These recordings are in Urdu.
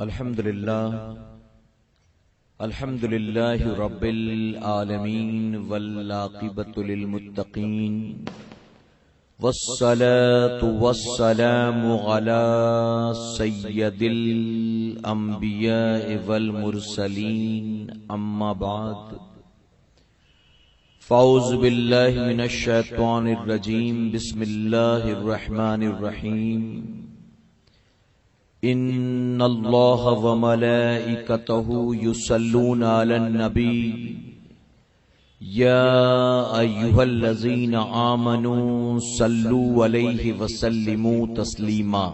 الحمد للہ رب العالمین والعاقبۃ للمتقین والصلاة والسلام علی سید الانبیاء والمرسلین اما بعد فاعوذ باللہ من الشیطان الرجیم بسم اللہ الرحمن الرحیم ان اللہ وملائکتہ یصلون علی النبی یا ایھا الذین آمنوا صلوا علیہ وسلموا تسلیما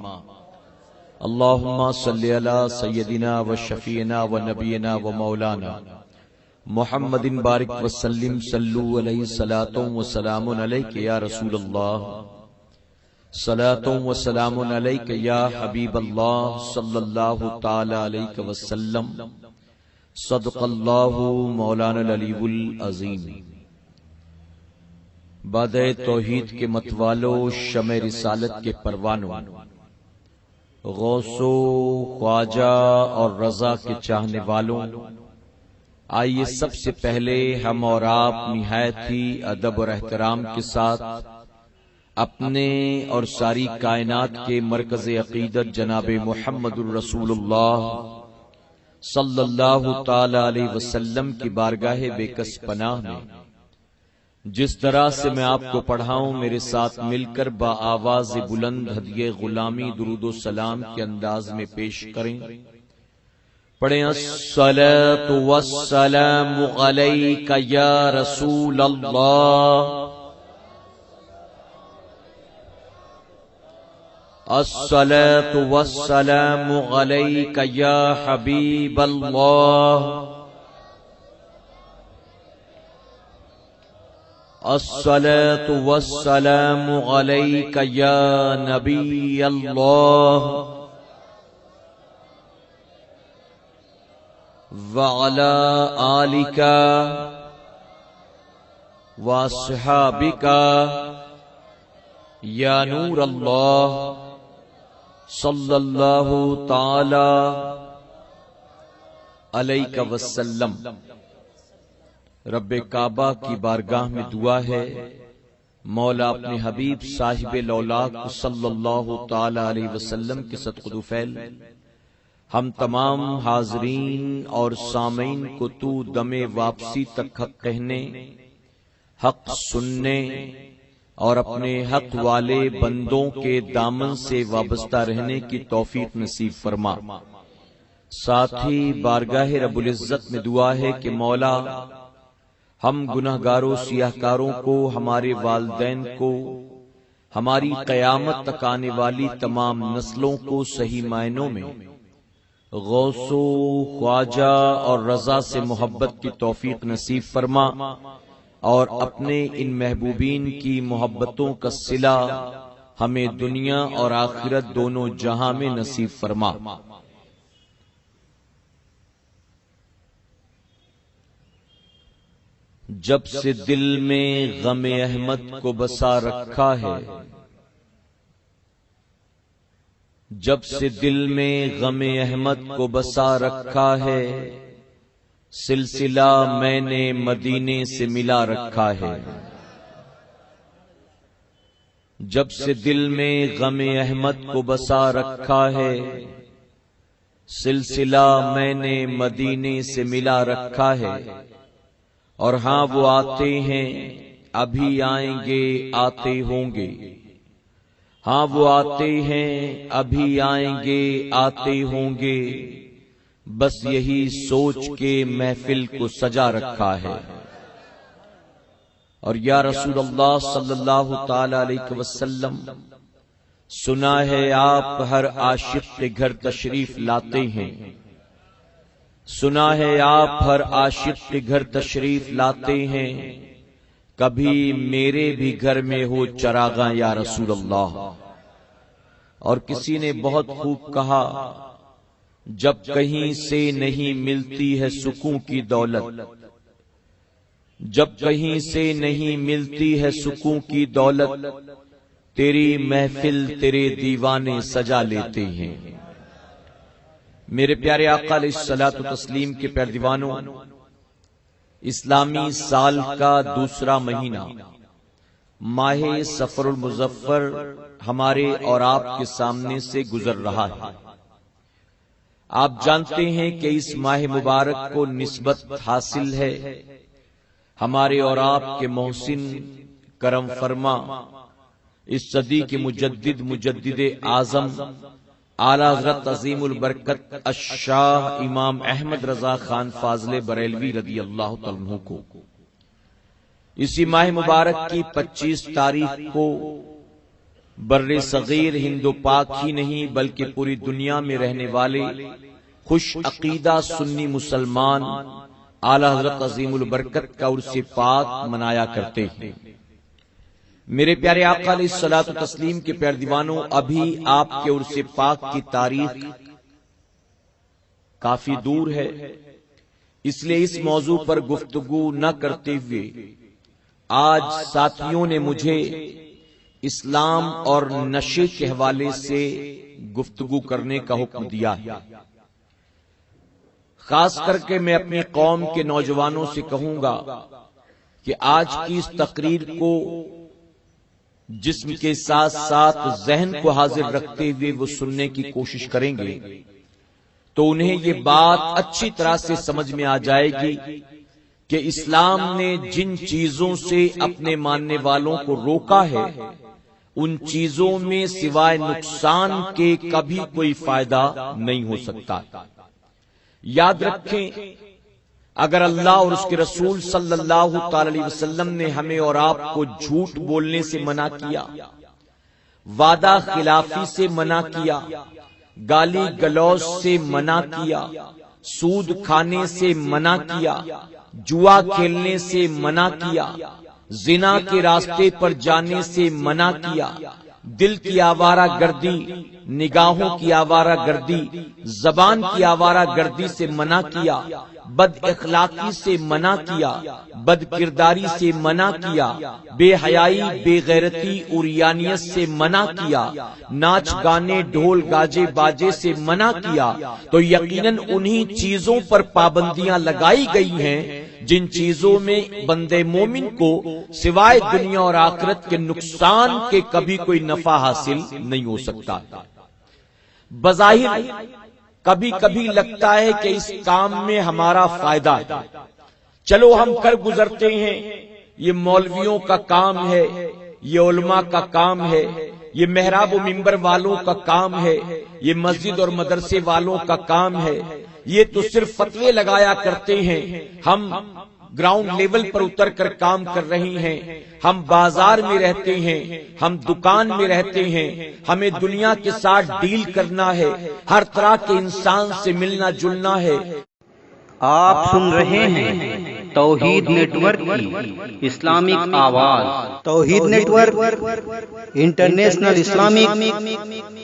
اللہم صلی علی سیدنا وشفیعنا ونبینا ومولانا محمد بارک وسلم صلوا علیہ صلاۃ وسلام علیک یا رسول اللہ صلاۃ وسلام علیک یا حبیب اللہ صلی اللہ تعالی علیہ وسلم صدق اللہ مولانا العلی العظیم۔ بادئ توحید کے متوالو، شمع رسالت کے پروانوں، غوث و خواجہ اور رضا کے چاہنے والوں، آئیے سب سے پہلے ہم اور آپ نہایت ہی ادب اور احترام کے ساتھ اپنے اور ساری کائنات کے مرکز عقیدت جناب محمد الرسول اللہ صلی اللہ تعالی علیہ وسلم کی بارگاہ بے کس پناہ میں جس طرح سے میں آپ کو پڑھاؤں میرے ساتھ مل کر با آواز بلند ہدیہ غلامی درود و سلام کے انداز میں پیش کریں۔ پڑھیں الصلاۃ والسلام علیک یا رسول اللہ، الصلاۃ والسلام علیک یا حبیب اللہ، الصلاۃ والسلام علیک یا نبی اللہ، وعلی آلک واصحابک یا نور اللہ صلی اللہ تعالی علیہ وسلم۔ رب کعبہ کی بارگاہ میں دعا ہے مولا اپنے حبیب صاحب لولاک صلی اللہ تعالی علیہ وسلم کے صدق دوفیل ہم تمام حاضرین اور سامعین کو تو دم واپسی تک حق کہنے، حق سننے اور اپنے حق والے بندوں کے دامن سے وابستہ رہنے کی توفیق نصیب فرما۔ ساتھ ہی بارگاہ رب العزت میں دعا ہے کہ مولا ہم گنہگاروں سیاہکاروں کو، ہمارے والدین کو، ہماری قیامت تک آنے والی تمام نسلوں کو صحیح معنوں میں غوث و خواجہ اور رضا سے محبت کی توفیق نصیب فرما اور اپنے ان محبوبین کی محبتوں کا صلہ ہمیں دنیا اور آخرت دونوں جہاں میں نصیب فرما۔ جب سے دل میں غم احمد کو بسا رکھا ہے، جب سے دل میں غم احمد کو بسا رکھا ہے، سلسلہ میں نے مدینے سے ملا رکھا ہے۔ جب سے دل میں غم احمد کو بسا رکھا ہے، سلسلہ میں نے مدینے سے ملا رکھا ہے، اور ہاں وہ آتے ہیں ابھی آئیں گے آتے ہوں گے، ہاں وہ آتے ہیں ابھی آئیں گے آتے ہوں گے، بس یہی سوچ کے محفل کو سجا رکھا ہے۔ اور یا رسول اللہ صلی اللہ تعالی علیہ وسلم، سنا ہے آپ ہر عاشق کے گھر تشریف لاتے ہیں، سنا ہے آپ ہر عاشق کے گھر تشریف لاتے ہیں، کبھی میرے بھی گھر میں ہو چراغاں یا رسول اللہ۔ اور کسی نے بہت خوب کہا، جب کہیں سے نہیں ملتی ہے سکون کی دولت، جب کہیں سے نہیں ملتی ہے سکون کی دولت، تیری محفل تیرے دیوانے سجا لیتے ہیں۔ میرے پیارے آقا علیہ الصلوۃ والتسلیم کے پیروانوں، اسلامی سال کا دوسرا مہینہ ماہ صفر المظفر ہمارے اور آپ کے سامنے سے گزر رہا ہے۔ آپ جانتے ہیں کہ اس ماہ مبارک کو نسبت حاصل ہے ہمارے اور آپ کے محسن کرم فرما اس صدی کے مجدد اعظم اعلیٰ حضرت عظیم البرکت الشاہ امام احمد رضا خان فاضل بریلوی رضی اللہ تعالیٰ عنہ کو اسی ماہ مبارک کی 25 تاریخ کو بر صغیر ہند و پاک ہی نہیں بلکہ پوری دنیا میں رہنے والے خوش عقیدہ سنی مسلمان اعلیٰ حضرت عظیم البرکت کا عرس پاک منایا کرتے ہیں۔ میرے پیارے آقا علیہ الصلوۃ والتسلیم کے پیروانوں، ابھی آپ کے عرس پاک کی تاریخ کافی دور ہے، اس لیے اس موضوع پر گفتگو نہ کرتے ہوئے آج ساتھیوں نے مجھے اسلام اور نشے کے حوالے سے گفتگو کرنے کا حکم دیا ہے۔ خاص کر کے میں اپنی قوم کے نوجوانوں سے کہوں گا کہ آج کی اس تقریر کو جسم کے ساتھ ساتھ ذہن کو حاضر رکھتے ہوئے وہ سننے کی کوشش کریں گے تو انہیں یہ بات اچھی طرح سے سمجھ میں آ جائے گی کہ اسلام نے جن چیزوں سے اپنے ماننے والوں کو روکا ہے ان چیزوں میں سوائے نقصان کے کبھی کوئی فائدہ نہیں ہو سکتا۔ یاد رکھیں، اگر اللہ اور اس کے رسول صلی اللہ تعالی علیہ وسلم نے ہمیں اور آپ کو جھوٹ بولنے سے منع کیا، وعدہ خلافی سے منع کیا، گالی گلوچ سے منع کیا، سود کھانے سے منع کیا، جوا کھیلنے سے منع کیا، زنا کے راستے پر جانے سے منع کیا، دل کی آوارہ گردی، نگاہوں کی آوارہ گردی، زبان کی آوارہ گردی سے منع کیا، بد اخلاقی سے منع کیا، بد کرداری سے منع کیا، بے حیائی، بے غیرتی، عریانیت سے منع کیا، ناچ گانے، ڈھول گاجے باجے سے منع کیا، تو یقیناً انہی چیزوں پر پابندیاں لگائی گئی ہیں جن چیزوں میں بندے مومن کو سوائے دنیا اور آخرت کے نقصان کے کبھی کوئی نفع حاصل نہیں ہو سکتا۔ بظاہر کبھی کبھی لگتا ہے کہ اس کام میں ہمارا فائدہ ہے، چلو ہم کر گزرتے ہیں، یہ مولویوں کا کام ہے، یہ علماء کا کام ہے، یہ محراب و منبر والوں کا کام ہے، یہ مسجد اور مدرسے والوں کا کام ہے، یہ تو صرف فتوے لگایا کرتے ہیں، ہم گراؤنڈ لیول پر اتر کر کام کر رہے ہیں، ہم بازار میں رہتے ہیں، ہم دکان میں رہتے ہیں، ہمیں دنیا کے ساتھ ڈیل کرنا ہے، ہر طرح کے انسان سے ملنا جلنا ہے۔ آپ سن رہے ہیں توحید نیٹ ورک کی اسلامک آواز۔ Tauheed network international Islamic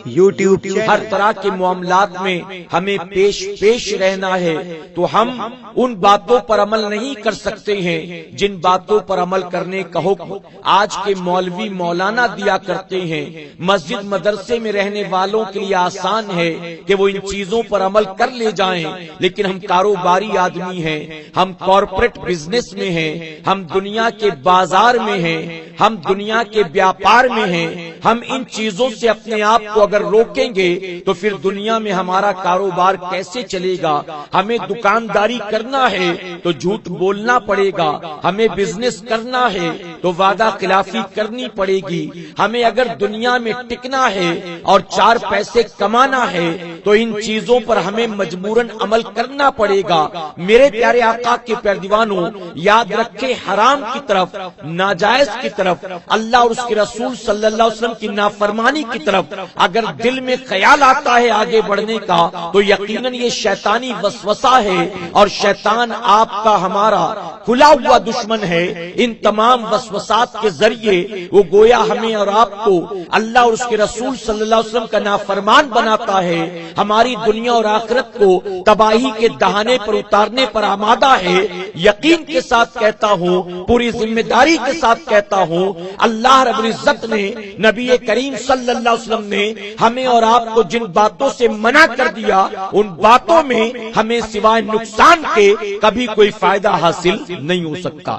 YouTube channel. ہر طرح کے معاملات میں ہمیں پیش رہنا ہے، تو ہم ان باتوں پر عمل نہیں کر سکتے ہیں جن باتوں پر عمل کرنے کا حکم آج کے مولوی مولانا دیا کرتے ہیں۔ مسجد مدرسے میں رہنے والوں کے لیے آسان ہے کہ وہ ان چیزوں پر عمل کر لے جائیں، لیکن ہم کاروباری آدمی ہیں، ہم کارپوریٹ بزنس میں ہیں، ہم دنیا کے بازار میں ہیں، ہم دنیا کے بیاپار میں ہیں، ہم ان چیزوں سے اپنے آپ کو اگر روکیں گے تو پھر دنیا میں ہمارا کاروبار کیسے چلے گا؟ ہمیں دکانداری کرنا ہے تو جھوٹ بولنا پڑے گا، ہمیں بزنس کرنا ہے تو وعدہ خلافی کرنی پڑے گی، ہمیں اگر دنیا میں ٹکنا ہے اور 4 پیسے کمانا ہے تو ان چیزوں پر ہمیں مجبوراً عمل کرنا پڑے گا۔ میرے پیارے آقا کے پیروانوں، یاد رکھیں، حرام کی طرف، ناجائز کی طرف، اللہ اور اس کے رسول صلی اللہ علیہ وسلم کی نافرمانی کی طرف اگر دل میں خیال آتا ہے آگے بڑھنے کا تو یقیناً یہ شیطانی وسوسہ ہے، اور شیطان آپ کا ہمارا کھلا ہوا دشمن ہے۔ ان تمام وسوسوں وسوسات کے ذریعے وہ گویا ہمیں اور آپ کو اللہ اور اس کے رسول صلی اللہ علیہ وسلم کا نافرمان بناتا ہے، ہماری دنیا اور آخرت کو تباہی کے دہانے پر اتارنے پر آمادہ ہے۔ یقین کے ساتھ کہتا ہوں، پوری ذمہ داری کے ساتھ کہتا ہوں، اللہ رب العزت نے، نبی کریم صلی اللہ علیہ وسلم نے ہمیں اور آپ کو جن باتوں سے منع کر دیا، ان باتوں میں ہمیں سوائے نقصان کے کبھی کوئی فائدہ حاصل نہیں ہو سکتا۔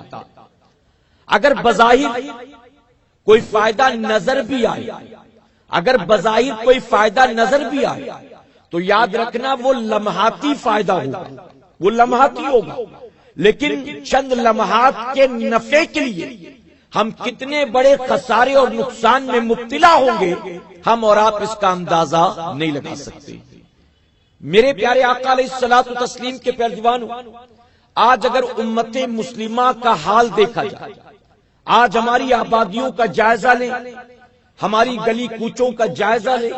اگر بظاہر کوئی فائدہ نظر بھی آئے، اگر بظاہر کوئی فائدہ نظر بھی آئے تو یاد رکھنا وہ لمحاتی فائدہ ہوگا، وہ لمحاتی ہوگا، لیکن چند لمحات کے نفع کے لیے ہم کتنے بڑے خسارے اور نقصان میں مبتلا ہوں گے، ہم اور آپ اس کا اندازہ نہیں لگا سکتے۔ میرے پیارے آقا علیہ الصلوۃ والتسلیم کے پیروانوں، آج اگر امت مسلمہ کا حال دیکھا جائے، آج ہماری آبادیوں کا جائزہ لیں، ہماری گلی کوچوں کا جائزہ لیں،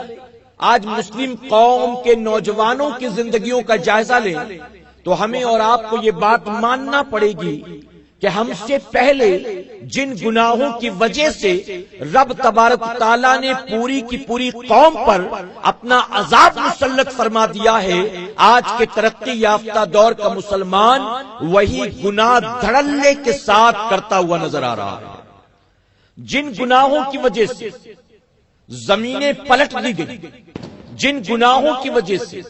آج مسلم قوم کے نوجوانوں کی زندگیوں کا جائزہ لیں، تو ہمیں اور آپ کو یہ بات ماننا پڑے گی کہ ہم سے پہلے جن گناہوں کی وجہ سے رب تبارک تعالیٰ نے پوری کی پوری قوم پر اپنا عذاب مسلط فرما دیا ہے، آج کے ترقی یافتہ دور کا مسلمان وہی گناہ دھڑلے کے ساتھ کرتا ہوا نظر آ رہا ہے۔ جن گناہوں کی وجہ سے زمینیں پلٹ دی گئی، جن گناہوں کی وجہ سے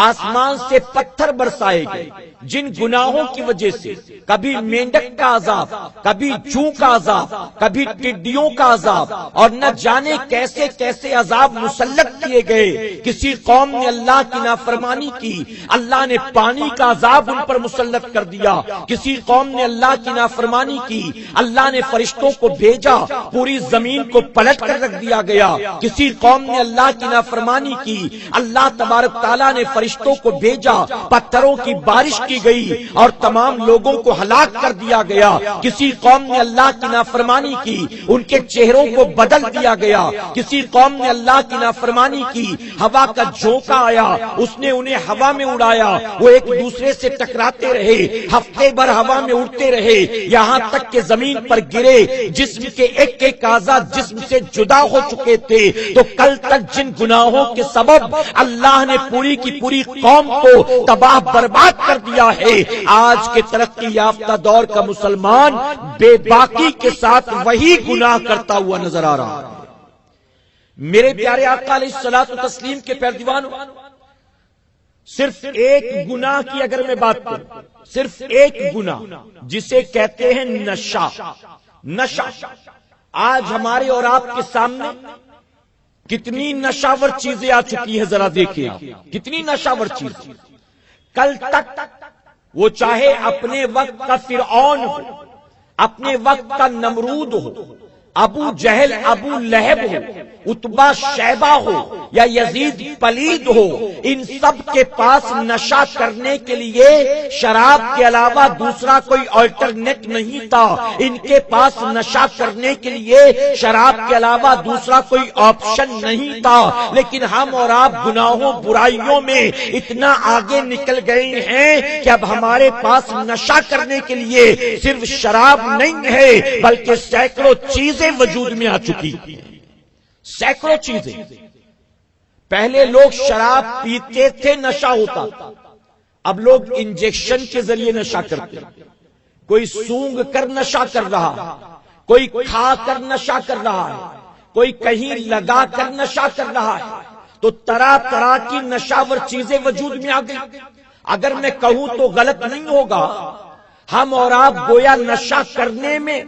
آسمان سے پتھر برسائے گئے، جن گناہوں کی وجہ سے کبھی مینڈک کا عذاب، کبھی جوں کا عذاب، کبھی ٹڈیوں کا عذاب، اور نہ جانے کیسے کیسے عذاب مسلط کیے گئے۔ کسی قوم نے اللہ کی نافرمانی کی، اللہ نے پانی کا عذاب ان پر مسلط کر دیا۔ کسی قوم نے اللہ کی نافرمانی کی، اللہ نے فرشتوں کو بھیجا، پوری زمین کو پلٹ کر رکھ دیا گیا۔ کسی قوم نے اللہ کی نافرمانی کی، اللہ تبارک تعالیٰ نے فرشتوں کو بھیجا، پتھروں کی بارش کی گئی اور تمام لوگوں کو ہلاک کر دیا گیا۔ کسی قوم نے اللہ کی نافرمانی کی، ان کے چہروں کو بدل دیا گیا۔ کسی قوم نے اللہ کی نافرمانی کی، ہوا کا جھونکا آیا، اس نے انہیں ہوا میں اڑایا، وہ ایک دوسرے سے ٹکراتے رہے، ہفتے بھر ہوا میں اڑتے رہے، یہاں تک کہ زمین پر گرے، جسم کے ایک ایک اعضاء جسم سے جدا ہو چکے تھے۔ تو کل تک جن گناہوں کے سبب اللہ نے پوری کی پوری قوم کو تباہ برباد کر دیا ہے، آج کے ترقی یافتہ دور کا مسلمان بے باکی کے ساتھ وہی گناہ کرتا ہوا نظر آ رہا ہے۔ میرے پیارے آقا علیہ الصلوۃ والتسلیم کے پیروانوں، صرف ایک گناہ کی اگر میں بات کروں، صرف ایک گناہ جسے کہتے ہیں نشہ، نشہ آج ہمارے اور آپ کے سامنے کتنی نشاور چیزیں آ چکی ہیں، ذرا دیکھیں کتنی نشاور چیزیں۔ کل تک وہ چاہے اپنے وقت کا فرعون ہو، اپنے وقت کا نمرود ہو، ابو جہل ابو لہب ہو، عتبہ شیبہ ہو یا یزید پلید ہو، ان سب کے پاس نشہ کرنے کے لیے شراب کے علاوہ دوسرا کوئی آلٹرنیٹ نہیں تھا۔ ان کے پاس نشہ کرنے کے لیے شراب کے علاوہ دوسرا کوئی آپشن نہیں تھا، لیکن ہم اور آپ گناہوں برائیوں میں اتنا آگے نکل گئے ہیں کہ اب ہمارے پاس نشہ کرنے کے لیے صرف شراب نہیں ہے بلکہ سینکڑوں چیزیں وجود میں آ چکی، سینکڑوں چیزیں۔ پہلے لوگ شراب پیتے تھے، نشہ ہوتا تھا، اب لوگ انجیکشن کے ذریعے نشہ کرتے، کوئی سونگ کر نشہ کر رہا ہے، کوئی کھا کر نشہ کر رہا ہے، کوئی کہیں لگا کر نشہ کر رہا ہے، تو طرح طرح کی نشاور چیزیں وجود میں آ گئی۔ اگر میں کہوں تو غلط نہیں ہوگا، ہم اور آپ گویا نشہ کرنے میں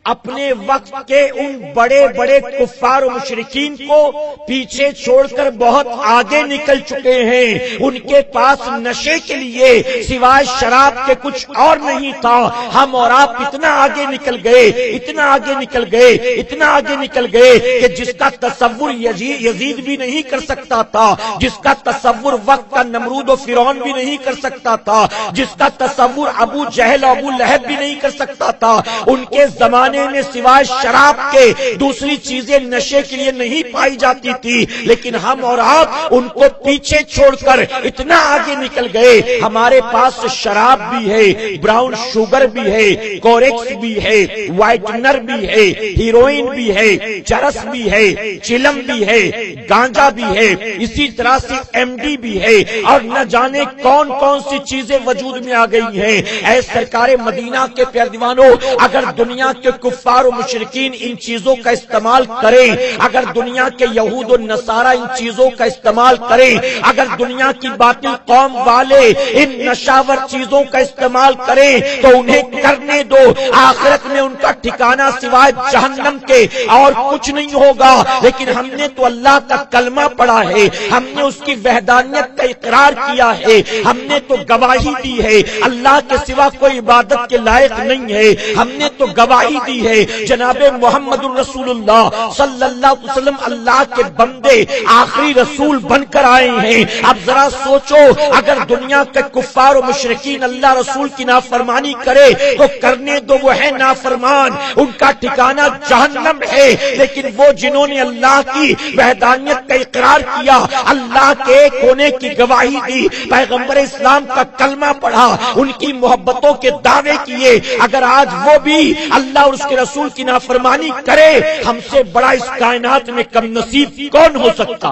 اپنے وقت کے ان بڑے بڑے کفار و مشرکین کو پیچھے چھوڑ کر بہت آگے نکل چکے ہیں۔ ان کے پاس نشے کے لیے سوائے شراب کے کچھ اور نہیں تھا۔ ہم اور آپ اتنا آگے نکل گئے، اتنا آگے نکل گئے، اتنا آگے نکل گئے کہ جس کا تصور یزید بھی نہیں کر سکتا تھا، جس کا تصور وقت کا نمرود و فرعون بھی نہیں کر سکتا تھا، جس کا تصور ابو جہل ابو لہب بھی نہیں کر سکتا تھا، ان کے زمانے زمانے میں سوائے شراب کے دوسری چیزیں نشے کے لیے نہیں پائی جاتی تھی، لیکن ہم اور آپ ان کو پیچھے چھوڑ کر اتنا آگے نکل گئے۔ ہمارے پاس شراب بھی ہے، براؤن شوگر بھی ہے، کوریکس بھی ہے، وائٹنر بھی ہے، ہیروئن بھی ہے، چرس بھی ہے، چلم بھی ہے، گانجا بھی ہے، اسی طرح سے ایم ڈی بھی ہے، اور نہ جانے کون کون سی چیزیں وجود میں آ گئی ہیں۔ اے سرکار مدینہ کے پیارے دیوانوں، اگر دنیا کے کفار و مشرکین ان چیزوں کا استعمال کریں، اگر دنیا کے یہود و نصارہ ان چیزوں کا استعمال کریں، اگر دنیا کی باطل قوم والے ان نشاور چیزوں کا استعمال کریں تو انہیں کرنے دو، آخرت میں ان کا ٹھکانہ سوائے جہنم کے اور کچھ نہیں ہوگا۔ لیکن ہم نے تو اللہ کا کلمہ پڑھا ہے، ہم نے اس کی وحدانیت کا اقرار کیا ہے، ہم نے تو گواہی دی ہے اللہ کے سوا کوئی عبادت کے لائق نہیں ہے، ہم نے تو گواہی دی ہے جناب محمد الرسول اللہ صلی اللہ علیہ وسلم اللہ کے بندے آخری رسول بن کر آئے ہیں۔ اب ذرا سوچو، اگر دنیا کے کفار و مشرکین اللہ رسول کی نافرمانی کرے تو کرنے دو، وہ ہے نافرمان، ان کا ٹھکانہ جہنم ہے۔ لیکن وہ جنہوں نے اللہ کی وحدانیت کا اقرار کیا، اللہ کے ایک ہونے کی گواہی دی، پیغمبر اسلام کا کلمہ پڑھا، ان کی محبتوں کے دعوے کیے، اگر آج وہ بھی اللہ اور اس کے رسول کی نافرمانی کرے، ہم سے بڑا اس کائنات میں کم نصیب کون ہو سکتا؟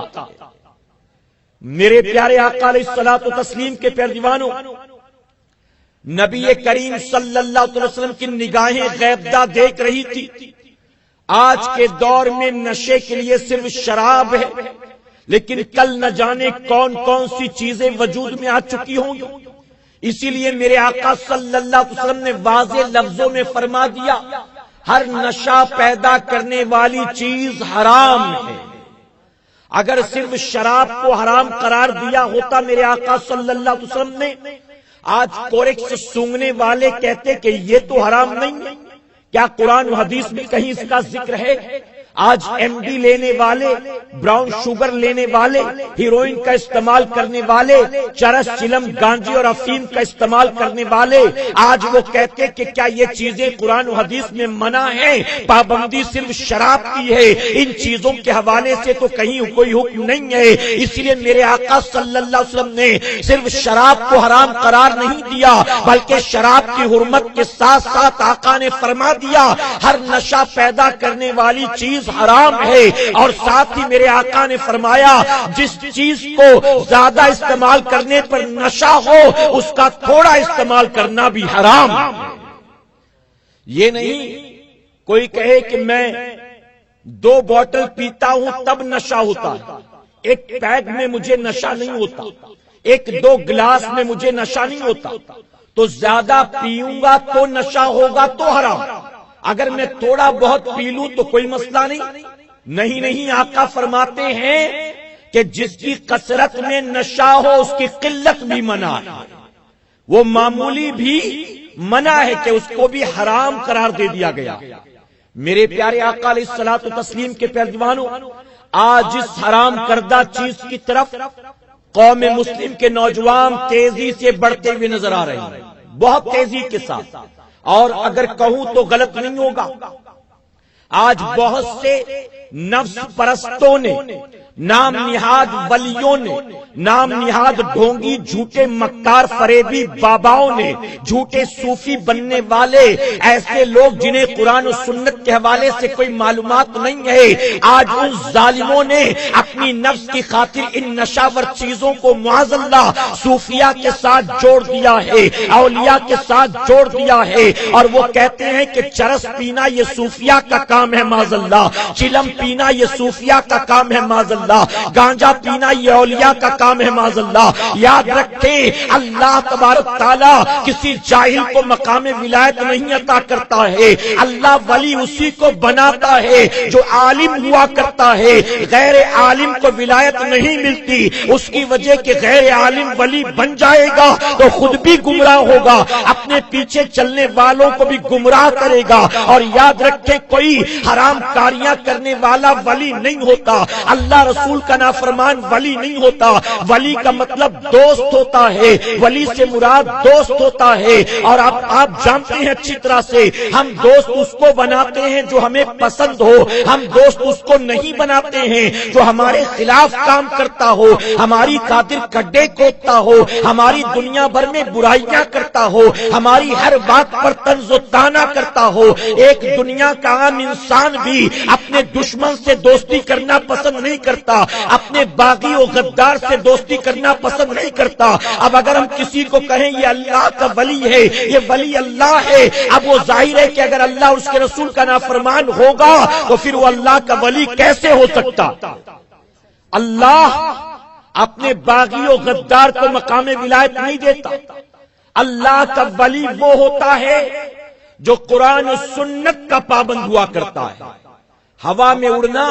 میرے پیارے آقا علیہ الصلوۃ والتسلیم کے پیارے دیوانوں، نبی کریم صلی اللہ علیہ وسلم کی نگاہیں غیبدہ دیکھ رہی تھی۔ آج کے دور میں نشے کے لیے صرف شراب ہے، لیکن کل نہ جانے کون کون سی چیزیں وجود میں آ چکی ہوں گی۔ اسی لیے میرے آقا صلی اللہ علیہ وسلم نے واضح لفظوں میں فرما دیا، ہر نشہ پیدا کرنے والی چیز حرام ہے۔ اگر صرف شراب کو حرام قرار دیا ہوتا میرے آقا صلی اللہ علیہ وسلم نے، آج کوریکس سونگنے والے کہتے کہ یہ تو حرام نہیں ہے، کیا قرآن و حدیث میں کہیں اس کا ذکر ہے؟ آج ایم ڈی لینے والے، براؤن شوگر لینے والے، ہیروئن کا استعمال کرنے والے، چرس چلم گانجے اور افیم کا استعمال کرنے والے، آج وہ کہتے کہ کیا یہ چیزیں قرآن و حدیث میں منع ہیں؟ پابندی صرف شراب کی ہے، ان چیزوں کے حوالے سے تو کہیں کوئی حکم نہیں ہے۔ اس لیے میرے آقا صلی اللہ علیہ وسلم نے صرف شراب کو حرام قرار نہیں دیا، بلکہ شراب کی حرمت کے ساتھ ساتھ آقا نے فرما دیا ہر نشہ پیدا کرنے والی چیز حرام ہے، اور ساتھ ہی میرے آقا نے فرمایا جس چیز کو زیادہ استعمال کرنے پر نشہ ہو اس کا تھوڑا استعمال کرنا بھی حرام ہے۔ یہ نہیں کوئی کہے کہ میں 2 بوتل پیتا ہوں تب نشہ ہوتا ہے، ایک پیگ میں مجھے نشہ نہیں ہوتا، 1-2 گلاس میں مجھے نشہ نہیں ہوتا، تو زیادہ پیوں گا تو نشہ ہوگا تو حرام، اگر میں تھوڑا بہت پی لوں تو کوئی مسئلہ نہیں۔ آقا فرماتے ہیں کہ جس کی کثرت میں نشہ ہو اس کی قلت بھی منع ہے، وہ معمولی بھی منع ہے کہ اس کو بھی حرام قرار دے دیا گیا۔ میرے پیارے آقا علیہ الصلوۃ والتسلیم کے پیارے دیوانوں، آج اس حرام کردہ چیز کی طرف قوم مسلم کے نوجوان تیزی سے بڑھتے ہوئے نظر آ رہے ہیں، بہت تیزی کے ساتھ، اور اگر کہوں تو غلط نہیں ہوگا، آج بہت سے نفس پرستوں نے، نام نہاد ولیوں نے، نام نہاد ڈھونگی جھوٹے مکار فریبی باباؤں نے، جھوٹے صوفی بننے والے ایسے لوگ جنہیں قرآن و سنت کے حوالے سے کوئی معلومات نہیں ہے، آج ان ظالموں نے اپنی نفس کی خاطر ان نشاور چیزوں کو معاذ اللہ صوفیہ کے ساتھ جوڑ دیا ہے، اولیاء کے ساتھ جوڑ دیا ہے، اور وہ کہتے ہیں کہ چرس پینا یہ صوفیہ کا کام ہے معاذ اللہ، چلم پینا یہ صوفیہ کا کام ہے معاذ اللہ، گانجا پینا یہ اولیاء کا کام ہے معاذ اللہ۔ یاد رکھیں اللہ تبارک تعالیٰ کسی جاہل کو مقام ولایت نہیں عطا کرتا ہے، اللہ ولی اسی کو بناتا ہے جو عالم ہوا کرتا ہے، غیر عالم کو ولایت نہیں ملتی، اس کی وجہ کہ غیر عالم ولی بن جائے گا تو خود بھی گمراہ ہوگا، اپنے پیچھے چلنے والوں کو بھی گمراہ کرے گا۔ اور یاد رکھیں کوئی حرام کاریاں کرنے والا ولی نہیں ہوتا، اللہ رسول کا نافرمان ولی نہیں ہوتا. ولی کا مطلب دوست ہوتا ہے. ولی سے مراد دوست ہوتا ہے. اور آپ جانتے ہیں اچھی طرح سے ہم دوست اس کو بناتے ہیں جو ہمیں پسند ہو. ہم دوست اس کو نہیں بناتے ہیں جو ہمارے خلاف کام کرتا ہو, ہماری خاطر کڈے کھودتا ہو, ہماری دنیا بھر میں برائیاں کرتا ہو, ہماری ہر بات پر طنز و طعنہ کرتا ہو. ایک دنیا کا عام انسان بھی اپنے دشمن سے دوستی کرنا پسند نہیں کرتا, اپنے باغی و غدار سے دوستی کرنا پسند نہیں کرتا. اب اگر ہم کسی کو کہیں یہ اللہ کا ولی ہے, یہ ولی اللہ ہے, اب وہ ظاہر ہے کہ اگر اللہ اور اس کے رسول کا نافرمان ہوگا تو پھر وہ اللہ کا ولی کیسے ہو سکتا؟ اللہ اپنے باغی و غدار کو مقام ولایت نہیں دیتا. اللہ کا ولی وہ ہوتا ہے جو قرآن و سنت کا پابند ہوا کرتا ہے. ہوا میں اڑنا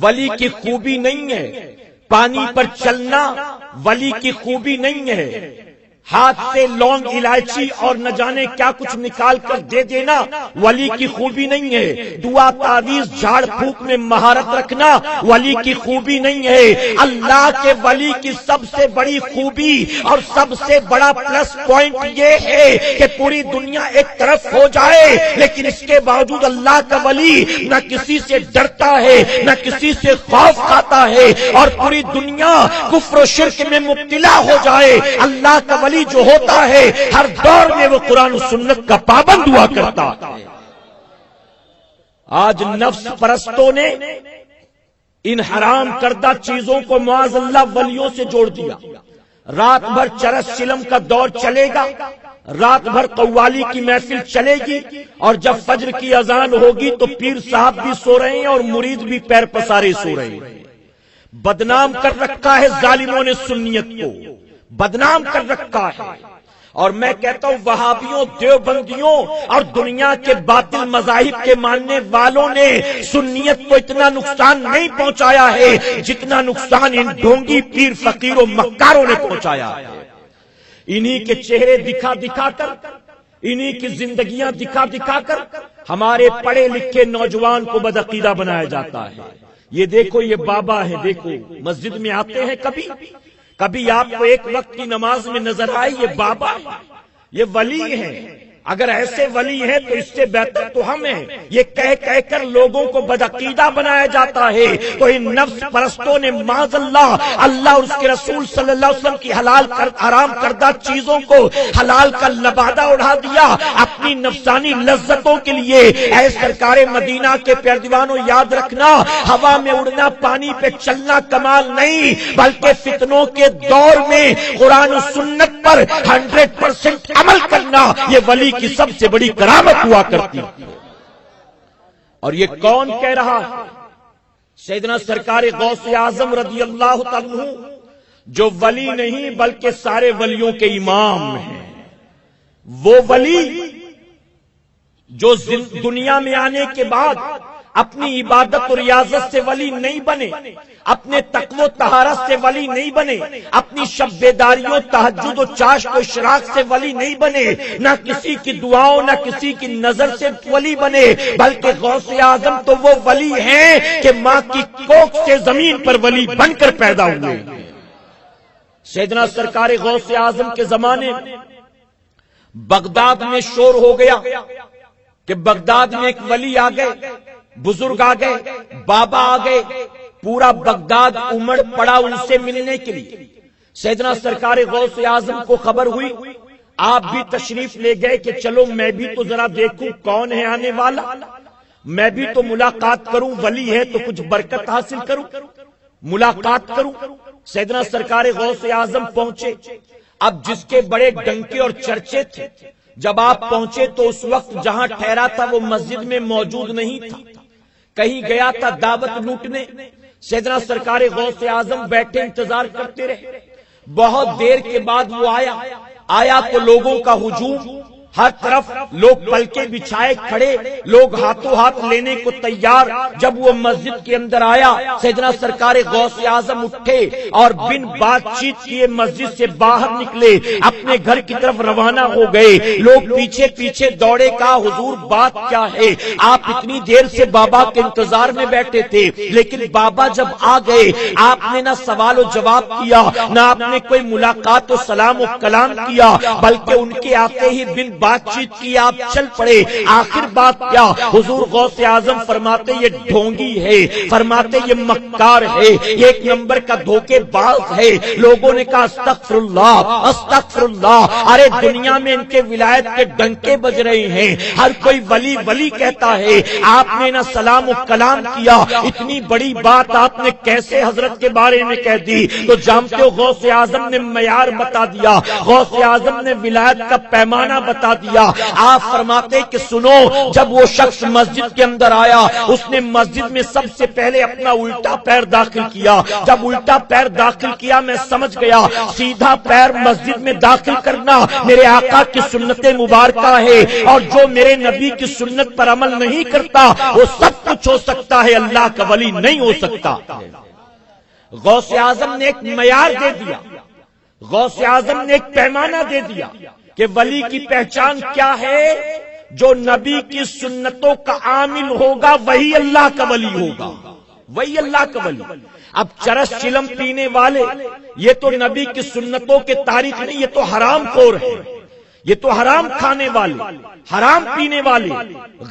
ولی کی خوبی نہیں ہے, پانی پر چلنا ولی کی خوبی نہیں ہے, ہاتھ سے لونگ الائچی اور نہ جانے کیا کچھ نکال کر دے دینا ولی کی خوبی نہیں ہے, دعا تعویذ جھاڑ پھونک میں مہارت رکھنا ولی کی خوبی نہیں ہے. اللہ کے ولی کی سب سے بڑی خوبی اور سب سے بڑا پلس پوائنٹ یہ ہے کہ پوری دنیا ایک طرف ہو جائے لیکن اس کے باوجود اللہ کا ولی نہ کسی سے ڈرتا ہے نہ کسی سے خوف کھاتا ہے, اور پوری دنیا کفر و شرک میں مبتلا ہو جائے, اللہ کا ولی جو ہوتا ہے ہر دور میں وہ قرآن و سنت کا پابند ہوا کرتا ہے. آج نفس پرستوں نے ان حرام کردہ چیزوں کو معاذ اللہ ولیوں سے جوڑ دیا. رات بھر چرس چلم کا دور چلے گا, رات بھر قوالی کی محفل چلے گی, اور جب فجر کی اذان ہوگی تو پیر صاحب بھی سو رہے ہیں اور مرید بھی پیر پسارے سو رہے ہیں. بدنام کر رکھا ہے ظالموں نے سنیت کو, بدنام کر رکھا ہے. اور میں کہتا ہوں وہابیوں, دیوبندیوں اور دنیا کے باطل مذاہب کے ماننے والوں نے سنیت کو اتنا نقصان نہیں پہنچایا ہے جتنا نقصان ان ڈھونگی پیر فقیر و مکاروں نے پہنچایا ہے. انہی کے چہرے دکھا دکھا کر, انہی کی زندگیاں دکھا دکھا کر ہمارے پڑھے لکھے نوجوان کو بدعقیدہ بنایا جاتا ہے. یہ دیکھو یہ بابا ہے, دیکھو مسجد میں آتے ہیں, کبھی آپ کو ایک وقت کی نماز میں نظر آئی یہ بابا ہے, یہ ولی ہیں. اگر ایسے ولی ہیں تو اس سے بہتر تو ہم ہیں. یہ کہہ کر لوگوں کو بدعقیدہ بنایا جاتا ہے. تو ان نفس پرستوں نے معاذ اللہ اور اس کے رسول صلی اللہ علیہ وسلم کی حرام کردہ چیزوں کو حلال کا لبادہ اڑا دیا اپنی نفسانی لذتوں کے لیے. اے سرکار مدینہ کے پیردیوانوں, یاد رکھنا ہوا میں اڑنا, پانی پہ چلنا کمال نہیں بلکہ فتنوں کے دور میں قرآن و سنت پر 100% عمل کرنا یہ ولی کی سب سے بڑی کرامت ہوا کرتی. اور یہ کون کہہ رہا ہے؟ سیدنا سرکار غوث اعظم رضی اللہ تعالی عنہ, جو ولی نہیں بلکہ سارے ولیوں کے امام ہیں. وہ ولی جو دنیا میں آنے کے بعد اپنی عبادت اور ریاضت سے ولی نہیں بنے, اپنے تقوی و طہارت سے ولی نہیں بنے, اپنی شب بیداریوں, تہجد و چاشت و اشراق سے ولی نہیں بنے, نہ کسی کی دعاؤں نہ کسی کی نظر سے ولی بنے, بلکہ غوث اعظم تو وہ ولی ہیں کہ ماں کی کوکھ سے زمین پر ولی بن کر پیدا ہوئے. سیدنا سرکار غوث اعظم کے زمانے بغداد میں شور ہو گیا کہ بغداد میں ایک ولی آ گئے, بزرگ آ گئے, بابا آ گئے. پورا بغداد امڑ پڑا ان سے ملنے کے لیے. سیدنا سرکار غوث اعظم کو خبر ہوئی, آپ بھی تشریف لے گئے کہ چلو میں بھی تو ذرا دیکھوں کون ہے آنے والا, میں بھی تو ملاقات کروں, ولی ہے تو کچھ برکت حاصل کروں, ملاقات کروں. سیدنا سرکار غوث اعظم پہنچے. اب جس کے بڑے ڈنکے اور چرچے تھے, جب آپ پہنچے تو اس وقت جہاں ٹھہرا تھا وہ مسجد میں موجود نہیں تھا, کہیں گیا تھا دعوت لوٹنے. سیدنا سرکار غوث اعظم بیٹھے انتظار کرتے رہے. بہت دیر کے بعد وہ آیا تو لوگوں کا ہجوم, ہر طرف لوگ پلکے بچھائے کھڑے، لوگ ہاتھوں ہاتھ لینے کو تیار۔ جب وہ مسجد کے اندر آیا، سیدنا سرکار غوث اعظم اٹھے اور بن بات چیت کیے مسجد سے باہر نکلے، اپنے گھر کی طرف روانہ ہو گئے۔ لوگ پیچھے پیچھے دوڑے، کہا حضور بات کیا ہے؟ آپ اتنی دیر سے بابا کے انتظار میں بیٹھے تھے، لیکن بابا جب آ گئے آپ نے نہ سوال و جواب کیا، نہ آپ نے کوئی ملاقات و سلام و کلام کیا، بلکہ ان کے آتے ہی بن بات چیت کی آپ چل پڑے۔ آخر بات کیا؟ حضور غوث اعظم فرماتے یہ ڈھونگی ہے، فرماتے یہ مکار ہے، یہ ایک نمبر کا دھوکے باز ہے۔ لوگوں نے کہا استغفر اللہ استغفر اللہ، ارے دنیا میں ان کے ولایت کے ڈنکے بج رہے ہیں، ہر کوئی ولی ولی کہتا ہے، آپ نے نہ سلام و کلام کیا، اتنی بڑی بات آپ نے کیسے حضرت کے بارے میں کہہ دی؟ تو جانتے ہو غوث اعظم نے معیار بتا دیا، غوث اعظم نے ولایت کا پیمانہ بتا دیا۔ آپ فرماتے کہ سنو، جب وہ شخص مسجد کے اندر آیا، اس نے مسجد میں سب سے پہلے اپنا الٹا پیر داخل کیا۔ جب الٹا پیر داخل کیا میں سمجھ گیا سیدھا پیر مسجد میں داخل کرنا میرے آقا کی سنت مبارکہ ہے، اور جو میرے نبی کی سنت پر عمل نہیں کرتا وہ سب کچھ ہو سکتا ہے، اللہ کا ولی نہیں ہو سکتا۔ غوث اعظم نے ایک معیار دے دیا، غوث اعظم نے ایک پیمانہ دے دیا کہ ولی کی پہچان کیا ہے؟ جو نبی کی سنتوں کا عامل ہوگا وہی اللہ کا ولی ہوگا، وہی اللہ کا ولی۔ اب چرس چلم پینے والے یہ تو نبی کی سنتوں کے تاریخ نہیں، یہ تو حرام خور ہے، یہ تو حرام کھانے والے، حرام پینے والے،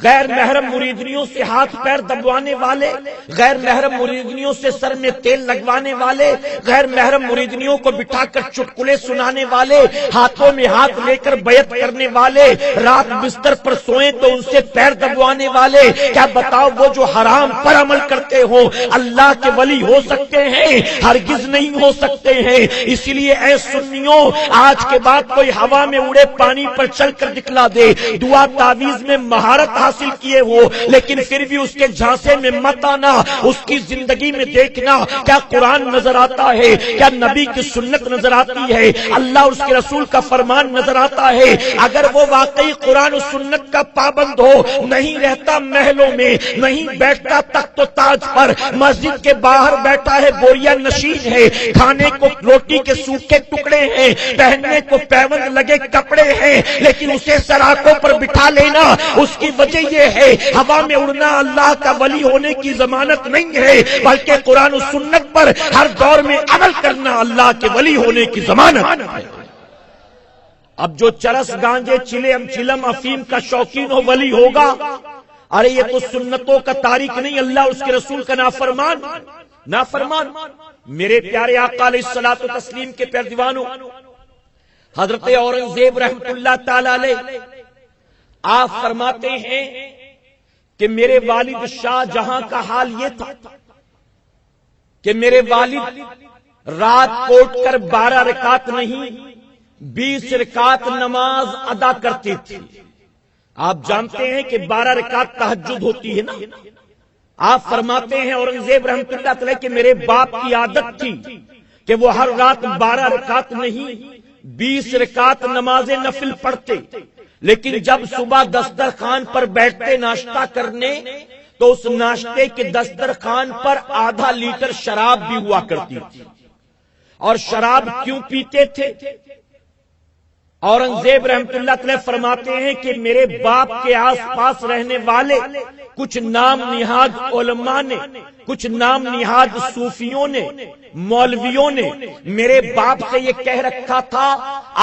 غیر محرم مریدنیوں سے ہاتھ پیر دبوانے والے، غیر محرم مریدنیوں سے سر میں تیل لگوانے والے، غیر محرم مریدنیوں کو بٹھا کر چٹکلے سنانے والے، ہاتھوں میں ہاتھ لے کر بیعت کرنے والے، رات بستر پر سوئیں تو ان سے پیر دبوانے والے۔ کیا بتاؤ وہ جو حرام پر عمل کرتے ہو اللہ کے ولی ہو سکتے ہیں؟ ہرگز نہیں ہو سکتے ہیں۔ اسی لیے اے سنیوں، آج کے بعد کوئی ہوا میں اڑے پانی پر چل کر دکھلا دے، دعا تعویذ میں مہارت حاصل کیے ہو، لیکن پھر بھی اس کے جھانسے میں مت آنا۔ اس کی زندگی میں دیکھنا کیا قرآن نظر آتا ہے، کیا نبی کی سنت نظر آتی ہے، اللہ اور اس کے رسول کا فرمان نظر آتا ہے۔ اگر وہ واقعی قرآن و سنت کا پابند ہو، نہیں رہتا محلوں میں، نہیں بیٹھتا تخت و تاج پر، مسجد کے باہر بیٹھا ہے، بوریا نشین ہے، کھانے کو روٹی کے سوکھے ٹکڑے ہیں، پہننے کو پیوند لگے کپڑے ہیں، لیکن اسے سراکوں پر بٹھا لینا اس کی وجہ یہ ہے ہوا میں اڑنا اللہ کا ولی ہونے کی ضمانت نہیں ہے، بلکہ قرآن و سنت پر ہر دور میں عمل کرنا اللہ کے ولی ہونے کی ضمانت ہے۔ اب جو چرس گانجے چلم افیم کا شوقین ہو ولی ہوگا، ارے یہ تو سنتوں کا تاریخ نہیں، اللہ اور اس کے رسول کا نافرمان نافرمان۔ میرے پیارے آقا علیہ الصلوۃ والتسلیم کے پیارے دیوانوں، حضرت اورنگزیب رحمت اللہ تعالی علیہ آپ فرماتے ہیں کہ میرے والد شاہ جہاں کا حال یہ تھا کہ میرے والد رات کوٹ کر 12 رکعت نہیں 20 رکعت نماز ادا کرتے تھے۔ آپ جانتے ہیں کہ 12 رکعت تہجد ہوتی ہے نا۔ آپ فرماتے ہیں اورنگزیب رحمت اللہ تعالی کہ میرے باپ کی عادت تھی کہ وہ ہر رات 12 رکعت نہیں 20 رکعت نماز نفل پڑھتے، لیکن جب صبح دسترخوان پر بیٹھتے ناشتہ کرنے تو اس ناشتے کے دسترخوان پر آدھا لیٹر شراب بھی ہوا کرتی تھی۔ اور شراب کیوں پیتے تھے؟ اورنگزیب رحمت اللہ تعالی فرماتے ہیں کہ میرے باپ کے آس پاس رہنے والے کچھ نام نہاد علماء نے، کچھ نام نہاد صوفیوں نے، مولویوں نے میرے باپ سے یہ کہہ رکھا تھا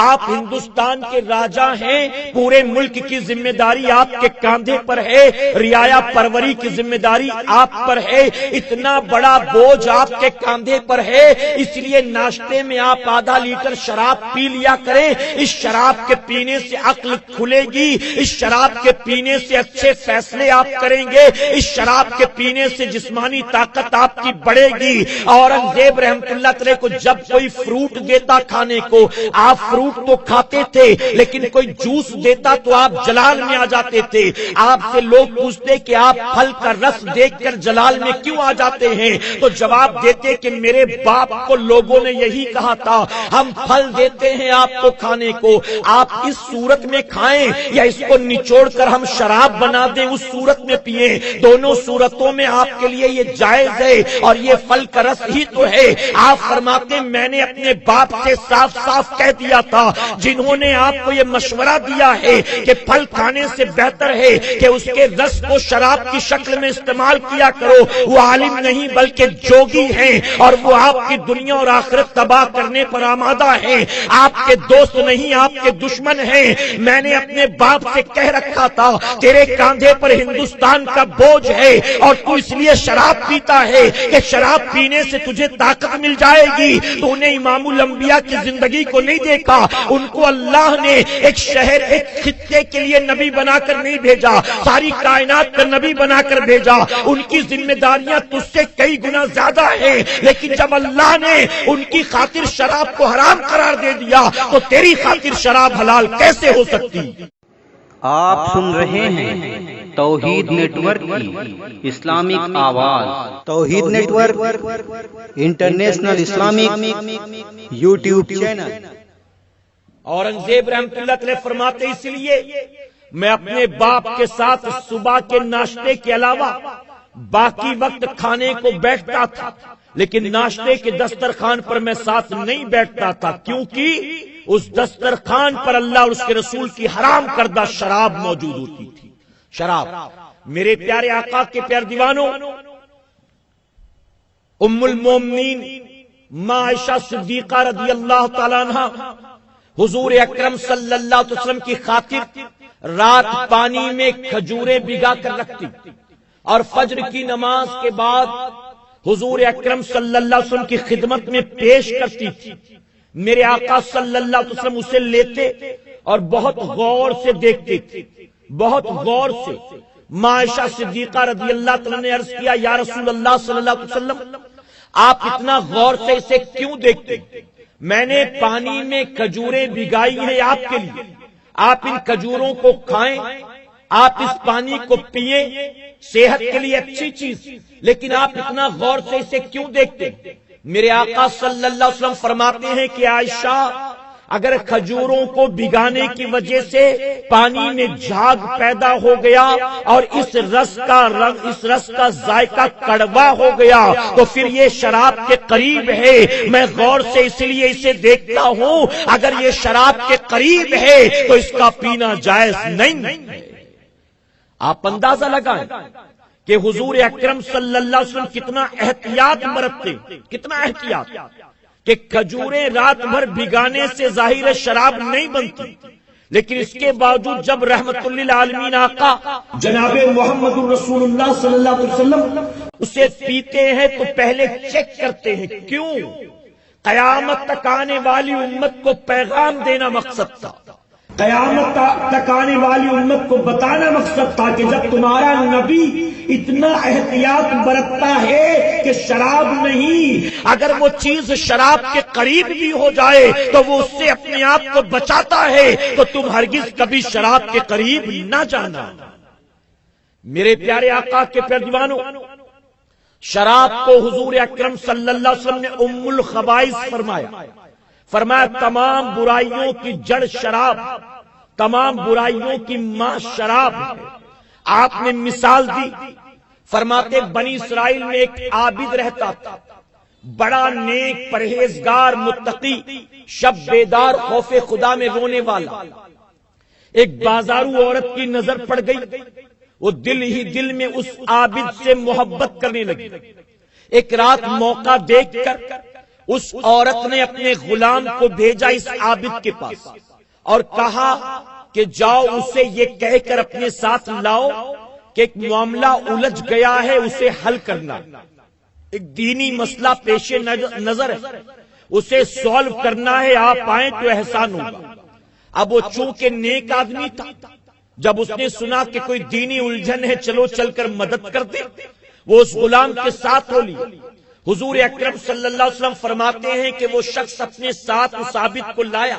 آپ ہندوستان کے راجا ہیں، پورے ملک کی ذمہ داری آپ کے کاندھے پر ہے، رعایا پروری کی ذمہ داری آپ پر ہے، اتنا بڑا بوجھ آپ کے کاندھے پر ہے، اس لیے ناشتے میں آپ آدھا لیٹر شراب پی لیا کریں، اس شراب کے پینے سے عقل کھلے گی، اس شراب کے پینے سے اچھے فیصلے آپ کریں گے، اس شراب کے پینے سے جسمانی طاقت آپ کی بڑھے گی۔ اورنگزیب رحمت اللہ تعالی کو جب کوئی فروٹ دیتا کھانے کو، آپ فروٹ فروٹ تو کھاتے تھے لیکن کوئی جوس دیتا تو آپ جلال میں آ جاتے تھے. آپ سے لوگ پوچھتے کہ آپ پھل کا رس دیکھ کر جلال میں کیوں آ جاتے ہیں؟ تو جواب دیتے کہ میرے باپ کو لوگوں نے یہی کہا تھا, ہم پھل دیتے ہیں آپ کو کھانے کو, آپ اس صورت میں کھائیں یا اس کو نچوڑ کر ہم شراب بنا دیں اس صورت میں پیئیں, دونوں صورتوں میں آپ کے لیے یہ جائز ہے اور یہ پھل کا رس ہی تو ہے. آپ فرماتے میں نے اپنے باپ سے صاف صاف کہہ دیا تھا, جنہوں نے آپ کو یہ مشورہ دیا ہے کہ پھل کھانے سے بہتر ہے کہ اس کے رس کو شراب کی شکل میں استعمال کیا کرو, وہ عالم نہیں بلکہ جوگی ہیں اور وہ آپ کی دنیا اور آخرت تباہ کرنے پر آمادہ ہیں. آپ کے دوست نہیں, آپ کے دشمن ہیں. میں نے اپنے باپ سے کہہ رکھا تھا تیرے کاندھے پر ہندوستان کا بوجھ ہے اور تو اس لیے شراب پیتا ہے کہ شراب پینے سے تجھے طاقت مل جائے گی. تو نے امام الانبیاء کی زندگی کو نہیں دیکھا, ان کو اللہ نے ایک شہر ایک خطے کے لیے نبی بنا کر نہیں بھیجا, ساری کائنات کا نبی بنا کر بھیجا. ان کی ذمہ داریاں تجھ سے کئی گنا زیادہ ہیں, لیکن جب اللہ نے ان کی خاطر شراب کو حرام قرار دے دیا تو تیری خاطر شراب حلال کیسے ہو سکتی؟ آپ سن رہے ہیں توحید نیٹ ورک کی اسلامک آواز. Tauheed network international Islamic YouTube channel. Aurangzeb رحمت اللہ علیہ فرماتے اس لیے میں اپنے باپ کے ساتھ صبح کے ناشتے کے علاوہ باقی وقت کھانے کو بیٹھتا تھا, لیکن ناشتے کے دسترخوان پر میں ساتھ نہیں بیٹھتا تھا, کیونکہ اس دسترخوان پر اللہ اور اس کے رسول کی حرام کردہ شراب موجود ہوتی تھی. شراب. میرے پیارے آقا کے پیارے دیوانوں, ام المومنین ماں عائشہ صدیقہ رضی اللہ تعالیٰ عنہ حضور اکرم صلی اللہ علیہ وسلم کی خاطر رات پانی میں کھجوریں بھگا کر رکھتی اور فجر کی نماز کے بعد حضور اکرم صلی اللہ علیہ وسلم کی خدمت میں پیش کرتی تھی. میرے آقا صلی اللہ علیہ وسلم اسے لیتے اور بہت غور سے دیکھتے تھے, بہت غور سے. ماں عائشہ صدیقہ رضی اللہ تعالیٰ نے عرض کیا, یا رسول اللہ صلی اللہ علیہ وسلم آپ اتنا غور سے اسے کیوں دیکھتے؟ میں نے پانی میں کھجوریں بھگائی ہیں آپ کے لیے, آپ ان کھجوروں کو کھائیں, آپ اس پانی کو پیئیں, صحت کے لیے اچھی چیز, لیکن آپ اتنا غور سے اسے کیوں دیکھتے؟ میرے آقا صلی اللہ علیہ وسلم فرماتے ہیں کہ عائشہ, اگر کھجوروں کو بھگانے کی وجہ سے پانی میں جھاگ پیدا ہو گیا اور اس رس کا ذائقہ کڑوا ہو گیا تو پھر یہ شراب کے قریب ہے. میں غور سے اس لیے اسے دیکھتا ہوں, اگر یہ شراب کے قریب ہے تو اس کا پینا جائز نہیں ہے. آپ اندازہ لگائیں کہ حضور اکرم صلی اللہ علیہ وسلم کتنا احتیاط برتتے, کتنا احتیاط کہ کھجوریں رات بھر بھگانے سے ظاہر شراب نہیں بنتی, لیکن اس کے باوجود جب رحمت للعالمین آقا جناب محمد رسول اللہ صلی اللہ علیہ وسلم اسے پیتے ہیں تو پہلے چیک کرتے ہیں. کیوں؟ قیامت تک آنے والی امت کو پیغام دینا مقصد تھا, قیامت تک آنے والی امت کو بتانا مقصد تھا کہ جب تمہارا نبی اتنا احتیاط برتتا ہے کہ شراب نہیں, اگر وہ چیز شراب کے قریب بھی ہو جائے تو وہ اس سے اپنے آپ کو بچاتا ہے, تو تم ہرگز کبھی شراب کے قریب نہ جانا. میرے پیارے آقا کے پیارے دیوانوں, شراب کو حضور اکرم صلی اللہ علیہ وسلم نے ام الخبائث فرمایا تمام برائیوں کی جڑ شراب, تمام برائیوں کی ماں شراب ہے. آپ نے مثال دی, فرماتے بنی اسرائیل میں ایک عابد رہتا تھا, بڑا نیک پرہیزگار متقی, شب بیدار خوف خدا میں رونے والا. ایک بازارو عورت کی نظر پڑ گئی, وہ دل ہی دل میں اس عابد سے محبت کرنے لگی. ایک رات موقع دیکھ کر اس عورت نے اپنے غلام کو بھیجا اس عابد کے پاس اور کہا کہ جاؤ اسے یہ کہہ کر اپنے ساتھ لاؤ کہ ایک معاملہ الجھ گیا ہے, اسے حل کرنا, ایک دینی مسئلہ پیش نظر ہے, اسے سالو کرنا ہے, آپ آئیں تو احسان ہوگا. اب وہ چونکہ نیک آدمی تھا, جب اس نے سنا کہ کوئی دینی الجھن ہے چلو چل کر مدد کر دے, وہ اس غلام کے ساتھ ہو لی. حضور اکرم صلی اللہ علیہ وسلم فرماتے ہیں کہ وہ شخص اپنے ساتھ اس عابد کو لایا,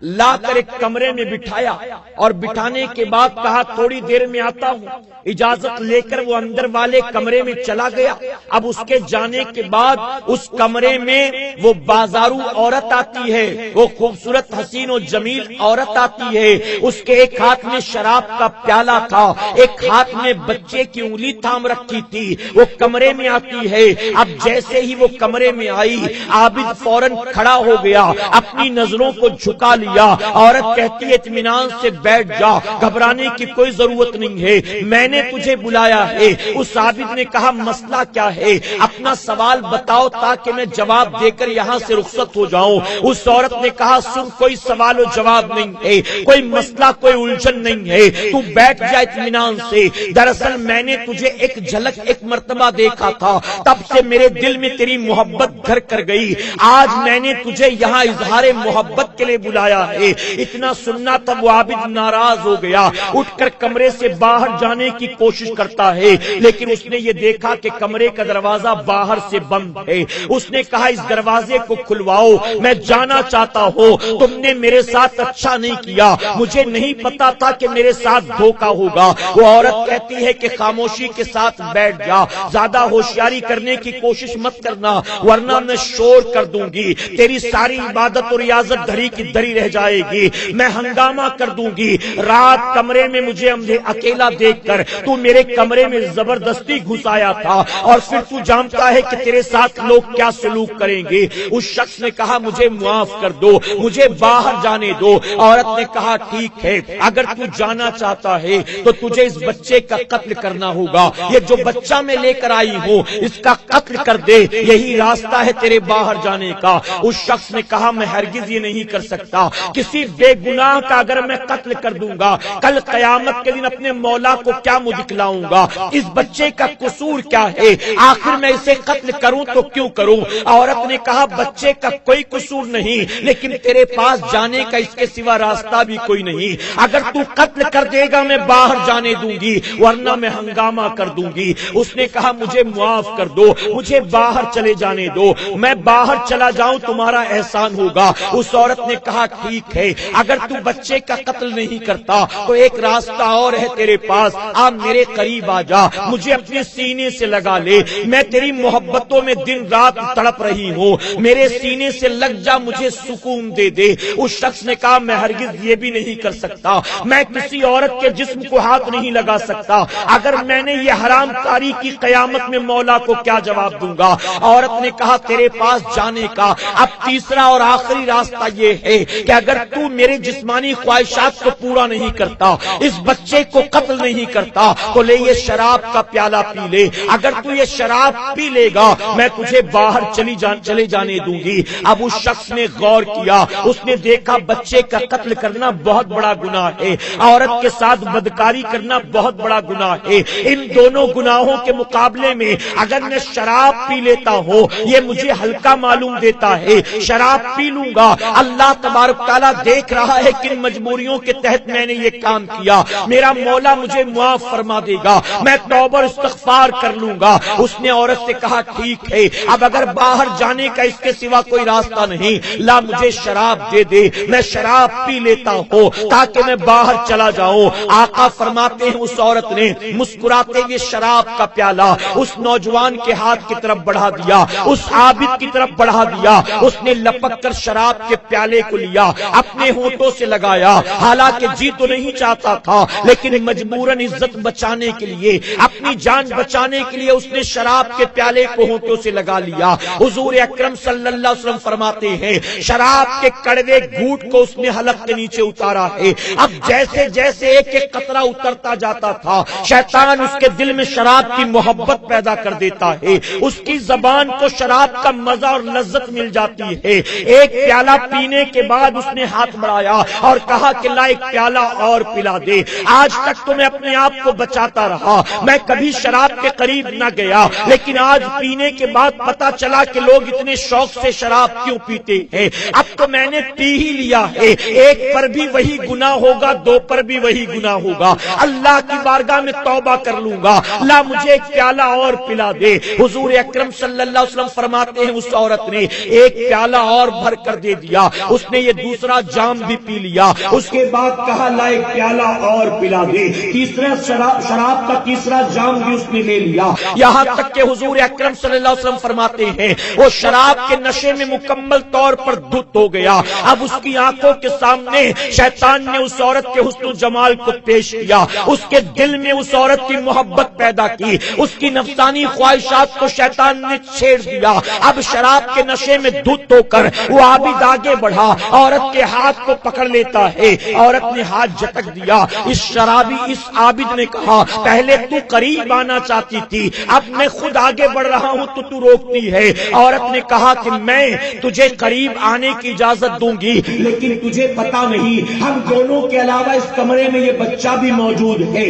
لا کر ایک کمرے میں بٹھایا اور بٹھانے کے بعد کہا تھوڑی دیر میں آتا ہوں. اجازت لے کر وہ اندر والے کمرے میں چلا گیا. اب اس کے جانے کے بعد اس کمرے میں وہ بازارو عورت آتی ہے, وہ خوبصورت حسین و جمیل عورت آتی ہے. اس کے ایک ہاتھ میں شراب کا پیالہ تھا, ایک ہاتھ میں بچے کی انگلی تھام رکھی تھی. وہ کمرے میں آتی ہے. اب جیسے ہی وہ کمرے میں آئی, عابد فوراً کھڑا ہو گیا, اپنی نظروں کو جھکا لیا. عورت کہتی ہے اطمینان سے بیٹھ جا, گھبرانے کی کوئی ضرورت نہیں ہے, میں نے تجھے بلایا ہے. اس عابد نے کہا مسئلہ کیا ہے, اپنا سوال بتاؤ تاکہ میں جواب دے کر یہاں سے رخصت ہو جاؤں. اس عورت نے کہا سن, کوئی سوال و جواب نہیں ہے, کوئی مسئلہ, کوئی الجھن نہیں ہے, تو بیٹھ جا اطمینان سے. دراصل میں نے تجھے ایک جھلک ایک مرتبہ دیکھا تھا, تب سے میرے دل میں تیری محبت گھر کر گئی. آج میں نے تجھے یہاں اظہار محبت کے لیے بلایا ہے. اتنا سننا تب وہ عابد ناراض ہو گیا, اٹھ کر کمرے سے باہر جانے کی کوشش کرتا ہے, لیکن اس نے یہ دیکھا کہ کمرے کا دروازہ باہر سے بند ہے. اس نے کہا اس دروازے کو کھلواؤ, میں جانا چاہتا ہوں. تم نے میرے ساتھ اچھا نہیں کیا, مجھے نہیں پتا تھا کہ میرے ساتھ دھوکا ہوگا. وہ عورت کہتی ہے کہ خاموشی کے ساتھ بیٹھ جا, زیادہ ہوشیاری کرنے کی کوشش مت کرنا ورنہ میں شور کر دوں گی, تیری ساری عبادت اور ریاضت دھری کی دھری رہ جائے گی, میں ہنگامہ کر دوں گی. رات کمرے میں مجھے اکیلا دیکھ کر تو میرے کمرے میں زبردستی گھسایا تھا, اور پھر تو جانتا ہے کہ تیرے ساتھ لوگ کیا سلوک کریں گے. اس شخص نے کہا مجھے معاف کر دو, مجھے باہر جانے دو. عورت نے کہا ٹھیک ہے, اگر تو جانا چاہتا ہے تو تجھے اس بچے کا قتل کرنا ہوگا. یہ جو بچہ میں لے کر آئی ہوں اس کا قتل کر دے, یہی راستہ ہے تیرے باہر جانے کا. اس شخص نے کہا میں ہرگز یہ نہیں کر سکتا, کسی بے گناہ کا اگر میں قتل کر دوں گا کل قیامت کے دن اپنے مولا کو کیا منہ دکھلاؤں گا. اس بچے کا قصور کیا ہے, آخر میں اسے قتل کروں تو کیوں کروں. عورت نے کہا بچے کا کوئی قصور نہیں, لیکن تیرے پاس جانے کا اس کے سوا راستہ بھی کوئی نہیں. اگر تو قتل کر دے گا میں باہر جانے دوں گی ورنہ میں ہنگامہ کر دوں گی. اس نے کہا مجھے معاف کر دو, مجھے باہر چلے جانے دو, میں باہر چلا جاؤں تمہارا احسان ہوگا. اس عورت نے کہا ٹھیک ہے, اگر تو بچے کا قتل نہیں کرتا تو ایک راستہ اور ہے تیرے پاس, آپ میرے قریب آ جا, مجھے اپنے سینے سے لگا لے, میں تیری محبتوں میں دن رات تڑپ رہی ہوں, میرے سینے سے لگ جا, مجھے سکون دے دے. اس شخص نے کہا میں ہرگز یہ بھی نہیں کر سکتا, میں کسی عورت کے جسم کو ہاتھ نہیں لگا سکتا, اگر میں نے یہ حرام کاری کی قیامت میں مولا کو کیا جواب دوں گا. عورت نے کہا تیرے پاس جانے کا اب تیسرا اور آخری راستہ یہ ہے کہ اگر تو میرے جسمانی خواہشات کو پورا نہیں کرتا, اس بچے کو قتل نہیں کرتا, تو لے یہ شراب کا پیالہ پی لے. اگر تو یہ شراب پی لے گا میں تجھے باہر چلے جانے دوں گی. اب اس شخص نے غور کیا, اس نے دیکھا بچے کا قتل کرنا بہت بڑا گناہ ہے, عورت کے ساتھ بدکاری کرنا بہت بڑا گناہ ہے. ان دونوں گناہوں کے مقابلے میں اگر میں شراب پی لیتا ہوں یہ مجھے ہلکا معلوم دیتا ہے. شراب پی لوں گا, اللہ تبارک تعالیٰ دیکھ رہا ہے کن مجبوریوں کے تحت میں نے یہ کام کیا, میرا مولا مجھے معاف فرما دے گا, میں توبہ استغفار کر لوں گا. اس نے عورت سے کہا ٹھیک ہے, اب اگر باہر جانے کا اس کے سوا کوئی راستہ نہیں, لا مجھے شراب دے دے, میں شراب پی لیتا ہوں تاکہ میں باہر چلا جاؤں. آقا فرماتے ہیں اس عورت نے مسکراتے ہوئے شراب کا پیالہ اس نوجوان کے ہاتھ کی طرف بڑھا دیا, اس عابد کی طرف بڑھا دیا. اس نے لپک کر شراب کے پیالے کو لیا, اپنے ہونٹوں سے لگایا, حالانکہ جی تو نہیں چاہتا تھا لیکن مجبوراً عزت بچانے کے لیے, اپنی جان بچانے کے لیے اس نے شراب کے پیالے کو ہونٹوں سے لگا لیا. حضور اکرم صلی اللہ علیہ وسلم فرماتے ہیں شراب کے کڑوے گھونٹ کو اس نے حلق کے نیچے اتارا ہے. اب جیسے جیسے ایک ایک قطرہ اترتا جاتا تھا شیطان اس کے دل میں شراب کی محبت پیدا کر دیتا ہے, اس کی زبان کو شراب کا مزہ اور لذت مل جاتی ہے. ایک پیالہ پینے کے بعد اس نے ہاتھ بڑھایا اور کہا کہ لا ایک پیالہ اور پلا دے. آج تک تو میں اپنے آپ کو بچاتا رہا, میں کبھی شراب کے قریب نہ گیا, لیکن آج پینے کے بعد پتا چلا کہ لوگ اتنے شوق سے شراب کیوں پیتے ہیں. اب تو میں نے پی ہی لیا ہے, ایک پر بھی وہی گناہ ہوگا, دو پر بھی وہی گناہ ہوگا, اللہ کی بارگاہ میں توبہ کر لوں گا, لا مجھے ایک پیالہ اور پلا دے. حضور اکرم صلی اللہ علیہ وسلم فرماتے ہیں اس عورت نے ایک پیالہ اور بھر کر دے دیا. اس نے یہ دوسرا جام بھی پی لیا. اس کے بعد کہا لا ایک پیالہ اور پلا دے. تیسرا شراب کا تیسرا جام بھی اس نے لے لیا. یہاں تک کہ حضور اکرم صلی اللہ علیہ وسلم فرماتے ہیں وہ شراب کے نشے میں مکمل طور پر دھت ہو گیا. اب اس کی آنکھوں کے سامنے شیطان نے اس عورت کے حسن و جمال کو پیش کیا. اس کے دل میں اس عورت کی محبت پیدا کی. اس کی نفسانی خواہشات کو شیطان نے چھیڑ دیا. اب شراب کے نشے میں دھت ہو کر وہ عابد آگے بڑھا, عورت کے ہاتھ کو پکڑ لیتا ہے. عورت نے ہاتھ جھٹک دیا. اس شرابی اس عابد نے کہا پہلے تو قریب آنا چاہتی تھی, اب میں خود آگے بڑھ رہا ہوں تو روکتی ہے. عورت نے کہا کہ میں تجھے قریب آنے کی اجازت دوں گی, لیکن تجھے پتا نہیں ہم دونوں کے علاوہ اس کمرے میں یہ بچہ بھی موجود ہے.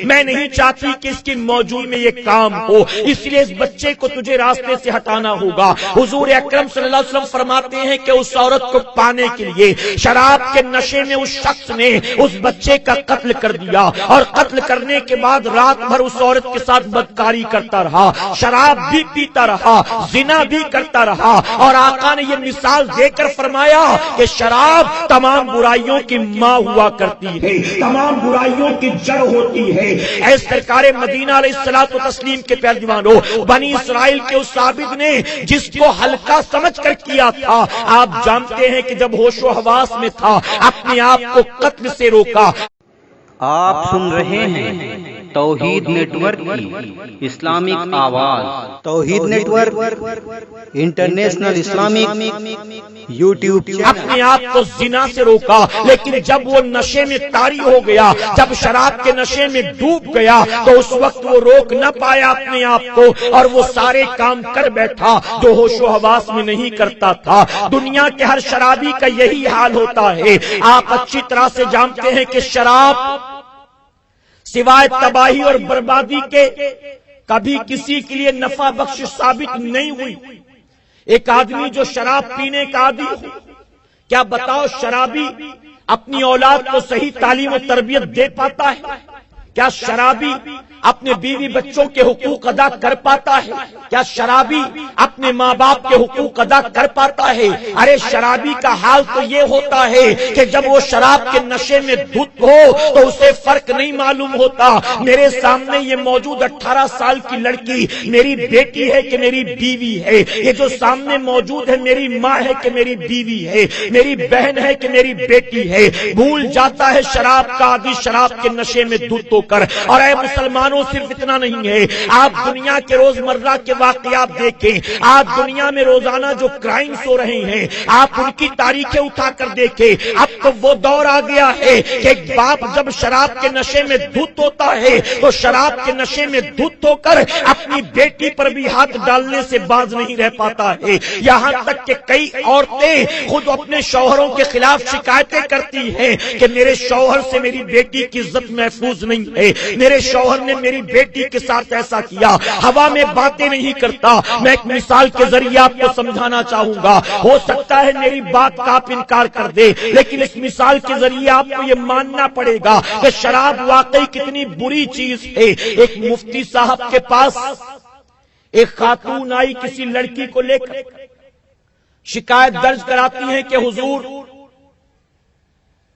میں نہیں چاہتی کہ اس کی موجود میں یہ کام ہو, اس لیے اس بچے کو تجھے راستے سے ہٹانا ہوگا. حضور اکرم صلی اللہ علیہ وسلم فرماتے ہیں کہ اس عورت کو پانے کے لیے شراب کے نشے میں اس شخص نے اس بچے کا قتل کر دیا, اور قتل کرنے کے بعد رات بھر اس عورت کے ساتھ بدکاری کرتا رہا, شراب بھی پیتا رہا, زنا بھی کرتا رہا. اور آقا نے یہ مثال دے کر فرمایا کہ شراب تمام برائیوں کی ماں ہوا کرتی ہے, تمام برائیوں کی جڑ ہوتی ہے. اے سرکار مدینہ علیہ الصلوۃ والتسلیم کے پیارے دیوانوں, بنی اسرائیل کے اس عابد نے جس کو ہلکا سمجھ کر کیا تھا, آپ جانتے ہیں کہ جب ہوش و حواس میں تھا اپنے آپ کو قتل سے روکا. آپ سن رہے ہیں توحید نیٹ ورک کی اسلامک آواز. Tauheed network international Islamic YouTube. اپنے آپ کو زنا سے روکا, لیکن جب وہ نشے میں طاری ہو گیا, جب شراب کے نشے میں ڈوب گیا, تو اس وقت وہ روک نہ پایا اپنے آپ کو, اور وہ سارے کام کر بیٹھا جو ہوش و حواس میں نہیں کرتا تھا. دنیا کے ہر شرابی کا یہی حال ہوتا ہے. آپ اچھی طرح سے جانتے ہیں کہ شراب سوائے تباہی اور بربادی کے کبھی کسی کے لیے نفع بخش ثابت نہیں ہوئی. ایک آدمی جو شراب پینے کا عادی ہو, کیا بتاؤ شرابی اپنی اولاد کو صحیح تعلیم و تربیت دے پاتا ہے؟ کیا شرابی اپنے بیوی بچوں کے حقوق ادا کر پاتا ہے؟ کیا شرابی اپنے ماں باپ کے حقوق ادا کر پاتا ہے؟ ارے شرابی کا حال تو یہ ہوتا ہے کہ جب وہ شراب کے نشے میں دھت ہو تو اسے فرق نہیں معلوم ہوتا. میرے سامنے یہ موجود 18 سال کی لڑکی میری بیٹی ہے کہ میری بیوی ہے, یہ جو سامنے موجود ہے میری ماں ہے کہ میری بیوی ہے, میری بہن ہے کہ میری بیٹی ہے. بھول جاتا ہے شراب کا عادی شراب کے نشے میں دھت ہو کر. اور اے مسلمانوں, صرف اتنا نہیں ہے, آپ دنیا کے روزمرہ کے واقعات دیکھیں. آج دنیا میں روزانہ جو کرائمز ہو رہے ہیں آپ ان کی تاریخیں اٹھا کر دیکھیں. اب تو وہ دور آ گیا ہے کہ ایک باپ جب شراب کے نشے میں دھت ہوتا ہے تو شراب کے نشے میں دھت ہو کر اپنی بیٹی پر بھی ہاتھ ڈالنے سے باز نہیں رہ پاتا ہے. یہاں تک کہ کئی عورتیں خود اپنے شوہروں کے خلاف شکایتیں کرتی ہیں کہ میرے شوہر سے میری بیٹی کی عزت محفوظ نہیں ہے, میرے شوہر نے میری بیٹی کے ساتھ ایسا کیا. ہوا میں باتیں نہیں کرتا. میں ایک مثال کے ذریعے آپ کو سمجھانا چاہوں گا, ہو سکتا ہے میری بات کا آپ انکار کر دے, لیکن اس مثال کے ذریعے آپ کو یہ ماننا پڑے گا کہ شراب واقعی کتنی بری چیز ہے. ایک مفتی صاحب کے پاس ایک خاتون آئی کسی لڑکی کو لے کر, شکایت درج کراتی ہے کہ حضور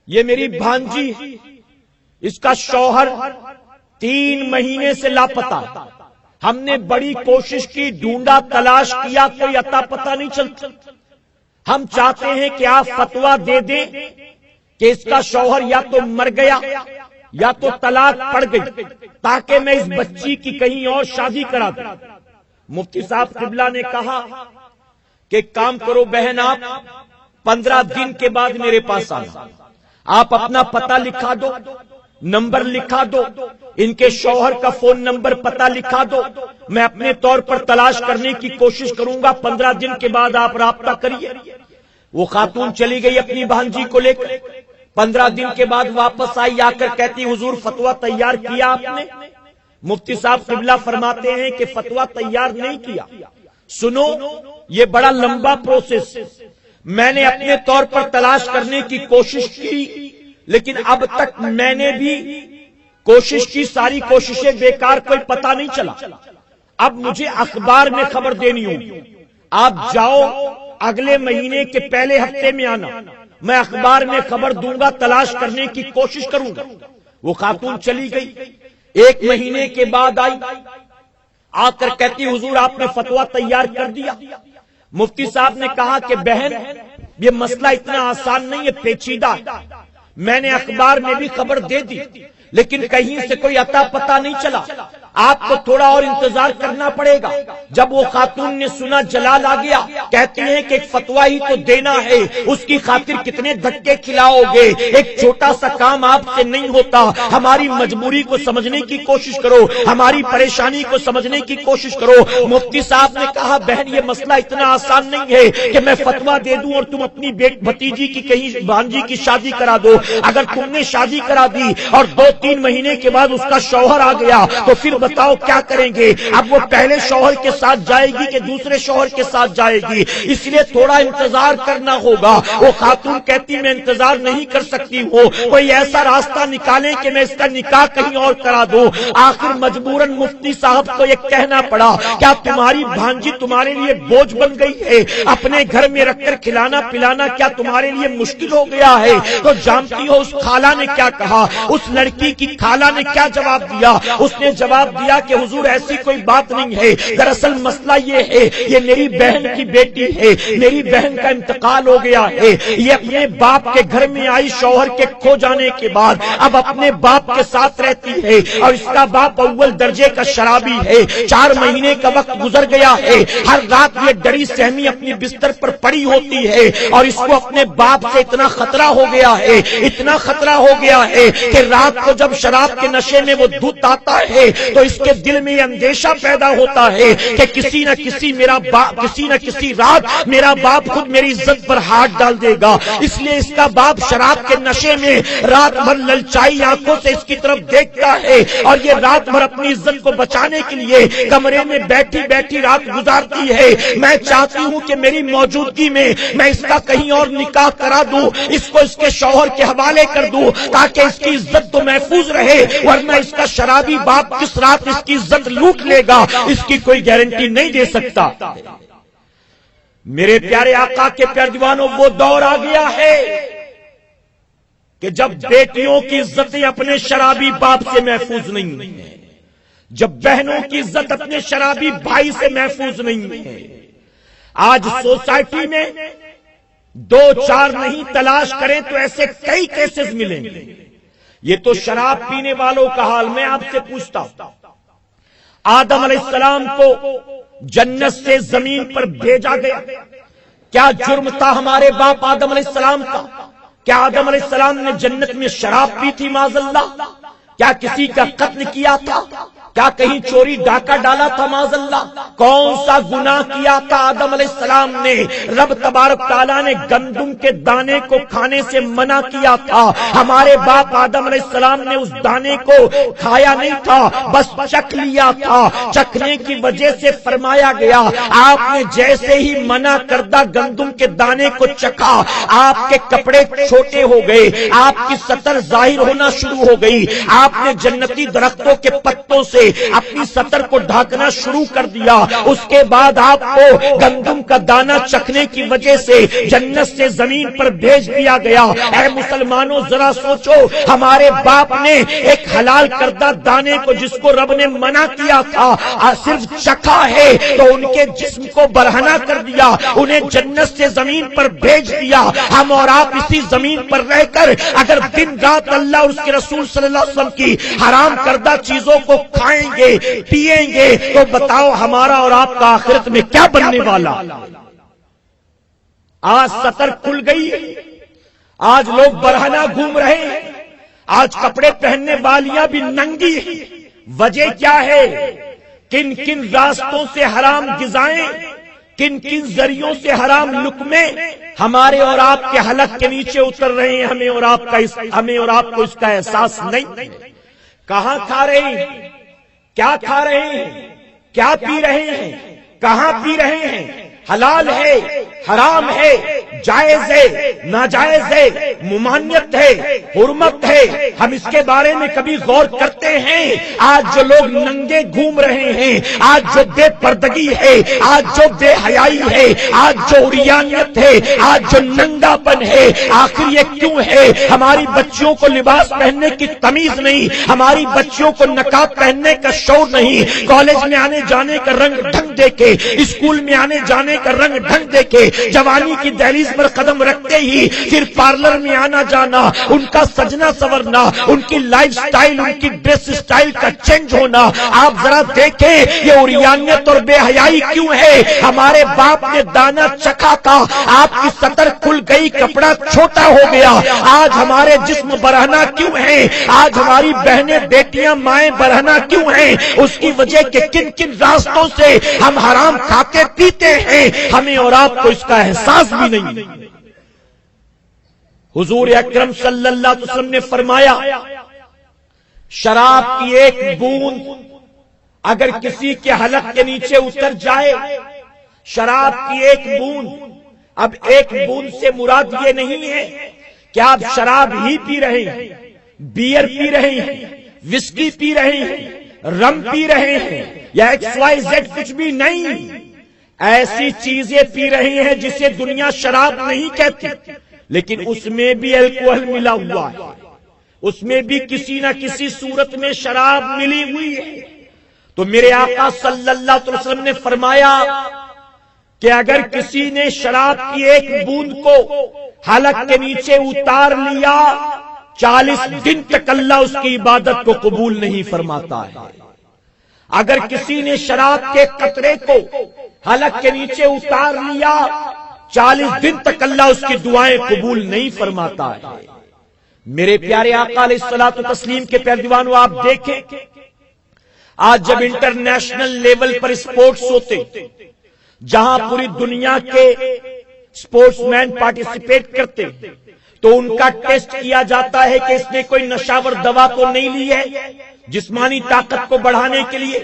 یہ میری بھانجی, اس کا شوہر 3 مہینے سے لاپتہ, ہم نے بڑی کوشش کی, ڈھونڈا تلاش کیا, کوئی اتا پتہ نہیں چلتا. ہم چاہتے ہیں کہ آپ فتویٰ دے دیں کہ اس کا شوہر یا تو مر گیا یا تو طلاق پڑ گئی, تاکہ میں اس بچی کی کہیں اور شادی کرا دوں. مفتی صاحب قبلہ نے کہا کہ کام کرو بہن, آپ 15 دن کے بعد میرے پاس آنا, آپ اپنا پتہ لکھا دو, نمبر لکھا دو, ان کے شوہر کا فون نمبر پتہ لکھا دو, میں اپنے طور پر تلاش کرنے کی کوشش کروں گا, 15 دن کے بعد آپ رابطہ کریے. وہ خاتون چلی گئی اپنی بھانجی کو لے کر, 15 دن کے بعد واپس آئی, آ کر کہتی حضور فتویٰ تیار کیا آپ نے؟ مفتی صاحب قبلہ فرماتے ہیں کہ فتویٰ تیار نہیں کیا, سنو یہ بڑا لمبا پروسیس, میں نے اپنے طور پر تلاش کرنے کی کوشش کی, لیکن اب تک میں نے بھی کوشش کی, ساری کوششیں بیکار, کوئی پتہ نہیں چلا. اب مجھے اخبار میں خبر دینی ہوگی, آپ جاؤ اگلے مہینے کے پہلے ہفتے میں آنا, میں اخبار میں خبر دوں گا، تلاش کرنے کی کوشش کروں گا۔ وہ خاتون چلی گئی، 1 مہینے کے بعد آئی، آ کر کہتی حضور آپ نے فتویٰ تیار کر دیا۔ مفتی صاحب نے کہا کہ بہن یہ مسئلہ اتنا آسان نہیں ہے، پیچیدہ ہے، میں نے اخبار میں بھی خبر دے دی لیکن کہیں سے کوئی اتا پتہ نہیں چلا، آپ کو تھوڑا اور انتظار کرنا پڑے گا۔ جب وہ خاتون نے سنا جلال آ گیا، کہتی ہیں کہ ایک فتویٰ ہی تو دینا ہے، اس کی خاطر کتنے دھکے کھلاؤ گے، ایک چھوٹا سا کام آپ سے نہیں ہوتا، ہماری مجبوری کو سمجھنے کی کوشش کرو، ہماری پریشانی کو سمجھنے کی کوشش کرو۔ مفتی صاحب نے کہا بہن یہ مسئلہ اتنا آسان نہیں ہے کہ میں فتویٰ دے دوں اور تم اپنی بھتیجی کی کہیں بھانجی کی شادی کرا دو۔ اگر تم نے شادی کرا دی اور 2-3 مہینے کے بعد اس کا شوہر آ گیا تو پھر بتاؤ کیا کریں گے؟ اب وہ پہلے شوہر کے ساتھ جائے گی کہ دوسرے شوہر کے ساتھ جائے گی؟ اس لیے تھوڑا انتظار کرنا ہوگا۔ وہ خاتون کہتی میں انتظار نہیں کر سکتی ہوں، کوئی ایسا راستہ نکالیں کہ میں اس کا نکاح کہیں اور کرا دوں۔ آخر مجبوراً مفتی صاحب کو یہ کہنا پڑا کیا تمہاری بھانجی تمہارے لیے بوجھ بن گئی ہے؟ اپنے گھر میں رکھ کر کھلانا پلانا کیا تمہارے لیے مشکل ہو گیا ہے؟ تو جانتی ہو اس خالہ نے کیا کہا، اس لڑکی کی خالہ نے کیا جواب دیا؟ اس نے جواب دیا کہ حضور ایسی کوئی بات نہیں ہے، دراصل مسئلہ یہ ہے یہ میری بہن کی بیٹی ہے، میری بہن کا انتقال ہو گیا ہے، یہ اپنے باپ کے گھر میں آئی شوہر کے کھو جانے کے بعد اب اپنے باپ کے ساتھ رہتی ہے اور اس کا باپ اول درجے کا شرابی ہے۔ 4 مہینے کا وقت گزر گیا ہے، ہر رات یہ ڈری سہمی اپنی بستر پر پڑی ہوتی ہے اور اس کو اپنے باپ سے اتنا خطرہ ہو گیا ہے، اتنا خطرہ ہو گیا ہے کہ رات کو جب شراب کے نشے میں وہ دھت آتا ہے تو اس کے دل میں یہ اندیشہ پیدا ہوتا ہے کہ کسی نہ کسی رات میرا باپ خود میری عزت پر ہاتھ ڈال دے گا۔ اس لیے اس کا باپ شراب کے نشے میں رات بھر للچائی آنکھوں سے اس کی طرف دیکھتا ہے اور یہ رات بھر اپنی عزت کو بچانے کے لیے کمرے میں بیٹھی بیٹھی رات گزارتی ہے۔ میں چاہتی ہوں کہ میری موجودگی میں میں اس کا کہیں اور نکاح کرا دوں، اس کو اس کے شوہر کے حوالے کر دوں تاکہ اس کی عزت تو محفوظ رہے، ورنہ اس کا شرابی باپ کس رات اس کی عزت لوٹ لے گا اس کی کوئی گارنٹی نہیں دے سکتا۔ میرے پیارے آقا کے پیارے دیوانوں، وہ دور آ گیا ہے کہ جب بیٹیوں کی عزتیں اپنے شرابی باپ سے محفوظ نہیں ہیں، جب بہنوں کی عزت اپنے شرابی بھائی سے محفوظ نہیں ہے۔ آج سوسائٹی میں 2-4 نہیں تلاش کریں تو ایسے کئی کیسز ملیں گے۔ یہ تو شراب پینے والوں کا حال۔ میں آپ سے پوچھتا ہوں، آدم علیہ السلام کو جنت سے زمین پر بھیجا گیا، کیا جرم تھا ہمارے باپ آدم علیہ السلام کا؟ کیا آدم علیہ السلام نے جنت میں شراب پی تھی معاذ اللہ؟ کیا کسی کا قتل کیا تھا؟ کیا کہیں چوری ڈاکہ ڈالا تھا معاذ اللہ؟ کون سا گناہ کیا تھا آدم علیہ السلام نے؟ رب تبارک تعالیٰ نے گندم کے دانے کو کھانے سے منع کیا تھا، ہمارے باپ آدم علیہ السلام نے اس دانے کو کھایا نہیں تھا، بس چکھ لیا تھا۔ چکھنے کی وجہ سے فرمایا گیا آپ نے جیسے ہی منع کردہ گندم کے دانے کو چکھا آپ کے کپڑے چھوٹے ہو گئے، آپ کی سطر ظاہر ہونا شروع ہو گئی، آپ نے جنتی درختوں کے پتوں سے اپنی سطر کو ڈھانکنا شروع کر دیا۔ اس کے بعد آپ کو گندم کا دانہ چکھنے کی وجہ سے جنت سے زمین پر بھیج دیا گیا۔ اے مسلمانوں ذرا سوچو، ہمارے باپ نے ایک حلال کردہ دانے کو جس کو رب نے منع کیا تھا صرف چکھا ہے تو ان کے جسم کو برہنہ کر دیا، انہیں جنت سے زمین پر بھیج دیا۔ ہم اور آپ اسی زمین پر رہ کر اگر دن رات اللہ اور اس کے رسول صلی اللہ علیہ وسلم کی حرام کردہ چیزوں کو کھائیں گے پیئیں گے تو بتاؤ ہمارا اور آپ کا آخرت میں کیا بننے والا؟ آج سطر کھل گئی، آج لوگ برہنہ گھوم رہے ہیں، آج کپڑے پہننے والیاں بھی ننگی ہیں۔ وجہ کیا ہے؟ کن کن راستوں سے حرام غذائیں، کن کن ذریعوں سے حرام لقمے ہمارے اور آپ کے حلق کے نیچے اتر رہے ہیں، ہمیں اور آپ کو اس کا احساس نہیں۔ کہاں کھا رہے ہیں؟ کیا کھا رہے ہیں؟ کیا پی رہے ہیں؟ کہاں پی رہے ہیں؟ حلال ہے، حرام ہے، جائز ہے، ناجائز ہے، ممانعت ہے، حرمت ہے، ہم اس کے بارے میں کبھی غور کرتے ہیں؟ آج جو لوگ ننگے گھوم رہے ہیں، آج جو بے پردگی ہے، آج جو بے حیائی ہے، آج جو عریانیت ہے، آج جو ننگا پن ہے، آخر یہ کیوں ہے؟ ہماری بچیوں کو لباس پہننے کی تمیز نہیں، ہماری بچیوں کو نقاب پہننے کا شعور نہیں، کالج میں آنے جانے کا رنگ ڈھنگ دیکھے، اسکول میں آنے جانے کا رنگ ڈھنگ دیکھے، جوانی کی دہلیز پر قدم رکھتے ہی پھر پارلر میں آنا جانا، ان کا سجنا سورنا، ان کی لائف سٹائل، ان کی ڈریس سٹائل کا چینج ہونا، آپ ذرا دیکھیں یہ عریانیت اور بے حیائی کیوں ہے؟ ہمارے باپ نے دانا چکھا تھا، آپ کی سطر کھل گئی، کپڑا چھوٹا ہو گیا، آج ہمارے جسم برہنہ کیوں ہیں؟ آج ہماری بہنیں بیٹیاں مائیں برہنہ کیوں ہیں؟ اس کی وجہ کہ کن کن راستوں سے ہم حرام کھاتے پیتے ہیں، ہمیں اور آپ کو اس کا احساس بھی نہیں۔ حضور اکرم صلی اللہ علیہ وسلم نے فرمایا شراب کی ایک بوند اگر کسی کے حلق کے نیچے اتر جائے، شراب کی ایک بوند، اب ایک بوند سے مراد یہ نہیں ہے کہ آپ شراب ہی پی رہے ہیں، بیئر پی رہے ہیں، وسکی پی رہے ہیں، رم پی رہے ہیں یا ایکس وائی زیڈ، کچھ بھی نہیں، ایسی چیزیں پی رہے ہیں جسے دنیا شراب نہیں کہتی، لیکن اس میں بھی الکوہل ملا ہوا ہے، اس میں بھی کسی نہ کسی صورت میں شراب ملی ہوئی ہے۔ تو میرے آقا صلی اللہ علیہ وسلم نے فرمایا کہ اگر کسی نے شراب کی ایک بوند کو حلق کے نیچے اتار لیا، 40 دن تک اللہ اس کی عبادت کو قبول نہیں فرماتا ہے۔ اگر کسی نے شراب کے قطرے کو حلق کے نیچے اتار لیا، 40 دن تک اللہ اس کی دعائیں قبول نہیں فرماتا ہے۔ میرے پیارے آقا علیہ الصلوۃ والتسلیم کے پیارے دیوانوں، آپ دیکھیں آج جب انٹرنیشنل لیول پر سپورٹس ہوتے، جہاں پوری دنیا کے سپورٹس مین پارٹیسپیٹ کرتے، تو ان کا ٹیسٹ کیا جاتا ہے کہ اس نے کوئی نشاور دوا تو نہیں لی ہے، جسمانی طاقت کو بڑھانے کے لیے،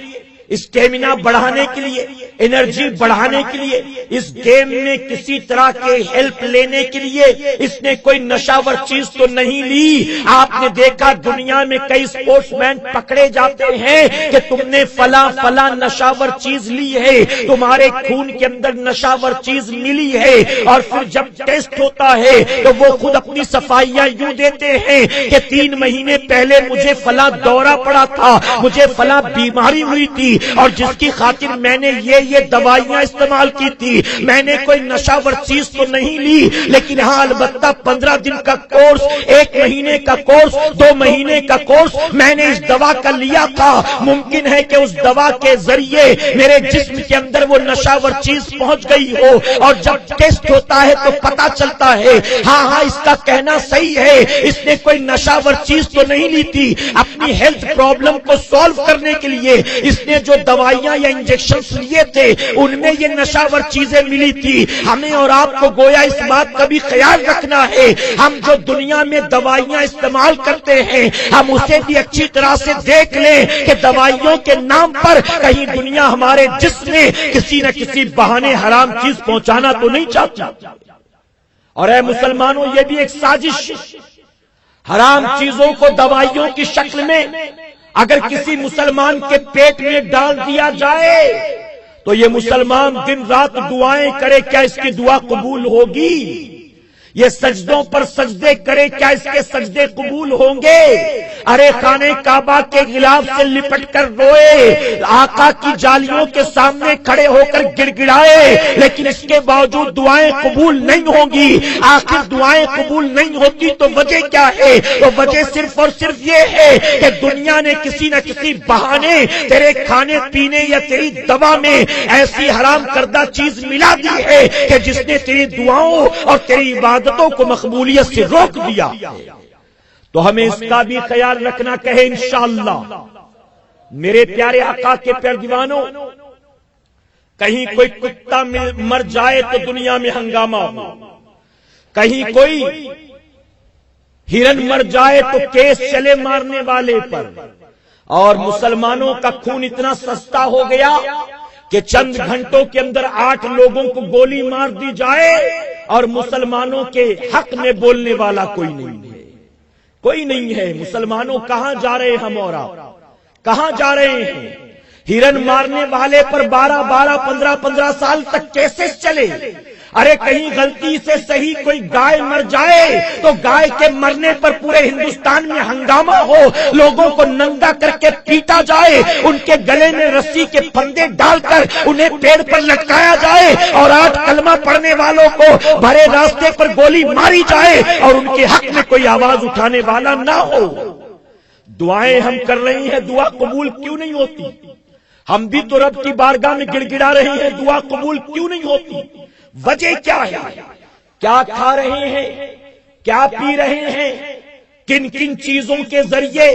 اسٹیمنا بڑھانے کے لیے، انرجی بڑھانے کے لیے، اس گیم میں کسی طرح کے ہیلپ لینے کے لیے اس نے کوئی نشاور چیز تو نہیں لی۔ آپ نے دیکھا دنیا میں کئی سپورٹس مین پکڑے جاتے ہیں کہ تم نے فلاں فلاں نشاور چیز لی ہے، تمہارے خون کے اندر نشاور چیز ملی ہے، اور پھر جب ٹیسٹ ہوتا ہے تو وہ خود اپنی صفائیاں یوں دیتے ہیں کہ 3 مہینے پہلے مجھے فلاں دورہ پڑا تھا، مجھے فلاں بیماری ہوئی تھی، اور جس کی خاطر میں نے یہ دوائیاں استعمال کی تھی، میں نے کوئی نشاور چیز تو نہیں لی، لیکن ہاں البتہ 15 دن کا کورس، 1 مہینے کا کورس، 2 مہینے کا کورس میں نے اس دوا کا لیا تھا۔ ممکن ہے کہ اس دوا کے ذریعے میرے جسم کے اندر وہ نشاور چیز پہنچ گئی ہو، اور جب ٹیسٹ ہوتا ہے تو پتا چلتا ہے ہاں اس کا کہنا صحیح ہے، اس نے کوئی نشاور چیز تو نہیں لی تھی، اپنی ہیلتھ پرابلم کو سالو کرنے کے لیے اس نے جو دوائیاں یا انجیکشنز لیے تھے ان میں یہ نشاور چیزیں ملی تھی۔ ہمیں اور آپ کو گویا اس بات کا بھی خیال رکھنا ہے، ہم جو دنیا میں دوائیاں استعمال کرتے ہیں ہم اسے بھی اچھی طرح سے دیکھ لیں کہ دوائیوں کے نام پر کہیں دنیا ہمارے جسم میں کسی نہ کسی بہانے حرام چیز پہنچانا تو نہیں چاہتی۔ اور اے مسلمانوں، یہ بھی ایک سازش، حرام چیزوں کو دوائیوں کی شکل میں اگر کسی مسلمان کے پیٹ میں ڈال دیا جائے تو یہ مسلمان دن رات دعائیں کرے، کیا اس کی دعا قبول ہوگی؟ یہ سجدوں پر سجدے کرے، کیا اس کے سجدے قبول ہوں گے؟ ارے خانہ کعبہ کے غلاف سے لپٹ کر روئے، آقا کی جالیوں کے سامنے کھڑے ہو کر گڑ گڑائے، لیکن اس کے باوجود دعائیں قبول نہیں ہوں گی۔ آخر دعائیں قبول نہیں ہوتی تو وجہ کیا ہے؟ تو وجہ صرف اور صرف یہ ہے کہ دنیا نے کسی نہ کسی بہانے تیرے کھانے پینے یا تیری دوا میں ایسی حرام کردہ چیز ملا دی ہے کہ جس نے تیری دعاؤں اور تیری عبادتوں کو مقبولیت سے روک دیا۔ تو ہمیں اس کا بھی خیال رکھنا کہے انشاءاللہ۔ میرے پیارے آقا کے پیارے دیوانوں، کہیں کوئی کتا مر جائے تو دنیا میں ہنگامہ ہو، کہیں کوئی ہرن مر جائے تو کیس چلے مارنے والے پر، اور مسلمانوں کا خون اتنا سستا ہو گیا کہ چند گھنٹوں کے اندر 8 لوگوں کو گولی مار دی جائے اور مسلمانوں کے حق میں بولنے والا کوئی نہیں ہے، کوئی نہیں ہے۔ مسلمانوں کہاں جا رہے ہیں ہم اور آپ، کہاں جا رہے ہیں؟ ہرن مارنے والے پر 12 15 سال تک کیسز چلے۔ ارے کہیں غلطی سے صحیح کوئی گائے مر جائے تو گائے کے مرنے پر پورے ہندوستان میں ہنگامہ ہو، لوگوں کو ننگا کر کے پیٹا جائے، ان کے گلے میں رسی کے پھندے ڈال کر انہیں پیڑ پر لٹکایا جائے، اور 8 کلمہ پڑھنے والوں کو بھرے راستے پر گولی ماری جائے اور ان کے حق میں کوئی آواز اٹھانے والا نہ ہو۔ دعائیں ہم کر رہے ہیں، دعا قبول کیوں نہیں ہوتی؟ ہم بھی تو رب کی بارگاہ میں گڑ گڑا رہے ہیں، دعا قبول کیوں نہیں ہوتی؟ وجہ کیا ہے؟ کیا کھا رہے ہیں، کیا پی رہے ہیں، کن کن چیزوں کے ذریعے،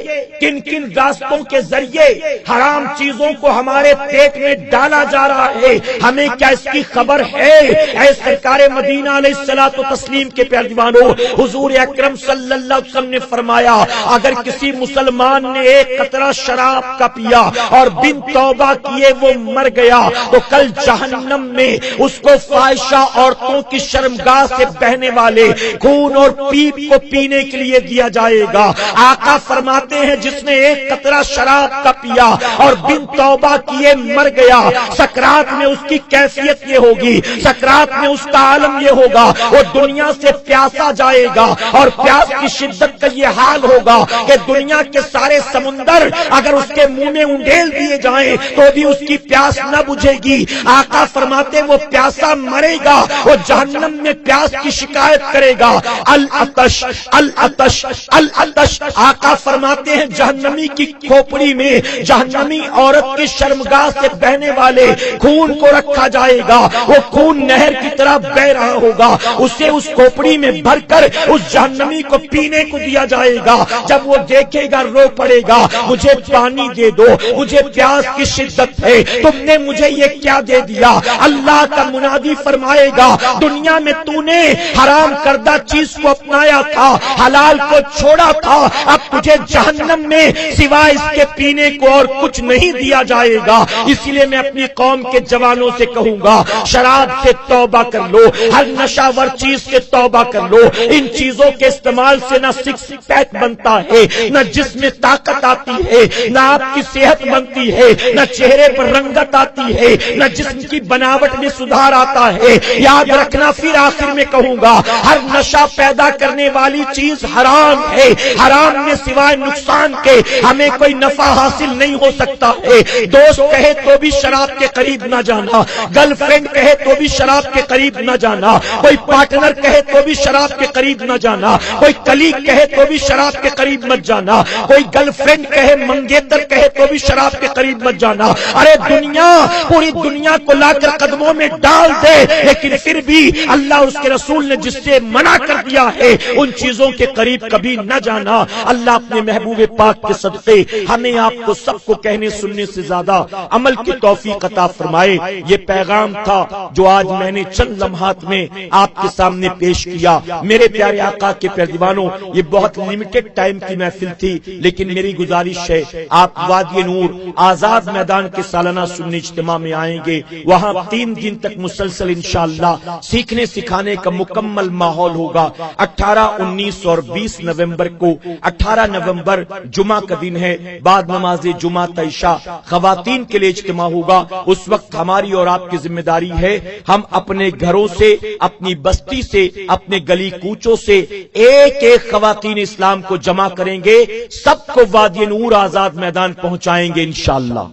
کن کن راستوں کے ذریعے حرام چیزوں کو ہمارے پیٹ میں ڈالا جا رہا ہے، ہمیں کیا اس کی خبر ہے؟ اے سرکار مدینہ علیہ الصلوۃ والتسلیم کے پیارے دیوانوں، حضور اکرم صلی اللہ علیہ وسلم نے فرمایا اگر کسی مسلمان نے 1 قطرہ شراب کا پیا اور بن توبہ کیے وہ مر گیا تو کل جہنم میں اس کو فاحشہ عورتوں کی شرمگاہ سے بہنے والے خون اور پیپ کو پینے کے لیے دیا جائے گا۔ آقا فرماتے ہیں جس نے 1 قطرہ شراب کا پیا اور بن توبہ کیے مر گیا، سکرات میں اس کی کیفیت یہ ہوگی، سکرات میں اس کا عالم یہ ہوگا، وہ دنیا سے پیاسا جائے گا، اور پیاس کی شدت کا یہ حال ہوگا کہ دنیا کے سارے سمندر اگر اس کے منہ میں انڈیل دیے جائیں تو بھی اس کی پیاس نہ بجھے گی۔ آقا فرماتے وہ پیاسا مرے گا، وہ جہنم میں پیاس کی شکایت کرے گا، العطش العطش العطش۔ آقا فرماتے ہیں جہنمی کی کھوپڑی میں جہنمی عورت کی شرمگاہ سے بہنے والے خون کو رکھا جائے گا، وہ خون نہر کی طرح بہ رہا ہوگا، اسے اس کھوپڑی میں بھر کر اس جہنمی کو پینے کو دیا جائے گا۔ جب وہ دیکھے گا رو پڑے گا، مجھے پانی دے دو، مجھے پیاس کی شدت ہے، تم نے مجھے یہ کیا دے دیا؟ اللہ کا منادی فرمائے گا دنیا میں تو نے حرام کردہ چیز کو اپنایا تھا، حلال کو چھوڑا تھا، اب تجھے جہنم میں سوائے اس کے پینے کو اور کچھ نہیں دیا جائے گا۔ اسی لیے میں اپنی قوم کے جوانوں سے کہوں گا شراب سے توبہ کر لو، ہر نشاور چیز سے توبہ کر لو۔ ان چیزوں کے استعمال سے نہ 6 پیک بنتا ہے، نہ جسم میں طاقت آتی ہے، نہ آپ کی صحت بنتی ہے، نہ چہرے پر رنگت آتی ہے، نہ جسم کی بناوٹ میں سدھار آتا ہے۔ یاد رکھنا، پھر آخر میں کہوں گا ہر نشہ پیدا کرنے والی چیز حرام ہے، حرام میں سوائے نقصان کے ہمیں کوئی نفع حاصل نہیں ہو سکتا ہے۔ دوست کہے تو بھی شراب کے قریب نہ جانا، گرل فرینڈ کہے تو بھی شراب کے قریب نہ جانا، کوئی پارٹنر کہے تو بھی شراب کے قریب نہ جانا، کوئی کلیگ کہے تو بھی شراب کے قریب مت جانا، کوئی گرل فرینڈ کہے، منگیتر کہے تو بھی شراب کے قریب مت جانا۔ ارے دنیا، پوری دنیا کو لا کر قدموں میں ڈال دے، لیکن پھر بھی اللہ اس کے رسول نے جس سے منع کر دیا ہے ان چیزوں کے قریب کبھی نہ جانا۔ اللہ اپنے محبوب پاک کے صدقے ہمیں آپ کو سب کو کہنے سننے سے زیادہ عمل کی توفیق عطا فرمائے۔ یہ پیغام تھا جو آج میں نے چند لمحات میں آپ کے سامنے پیش کیا۔ میرے پیارے آقا کے پیارے دیوانوں، یہ بہت لمیٹڈ ٹائم کی محفل تھی، لیکن میری گزارش ہے آپ وادی نور آزاد میدان کے سالانہ سنی اجتماع میں آئیں گے، وہاں 3 دن تک مسلسل انشاءاللہ سیکھنے سکھانے کا مکمل ماحول ہوگا۔ 18، 19 اور 20 نومبر کو، 18 نومبر جمعہ کا دن ہے، بعد نماز جمعہ عشاء خواتین کے لیے اجتماع ہوگا۔ اس وقت ہماری اور آپ کی ذمہ داری ہے ہم اپنے گھروں سے، اپنی بستی سے، اپنے گلی کوچوں سے ایک ایک خواتین اسلام کو جمع کریں گے، سب کو وادی نور آزاد میدان پہنچائیں گے انشاءاللہ۔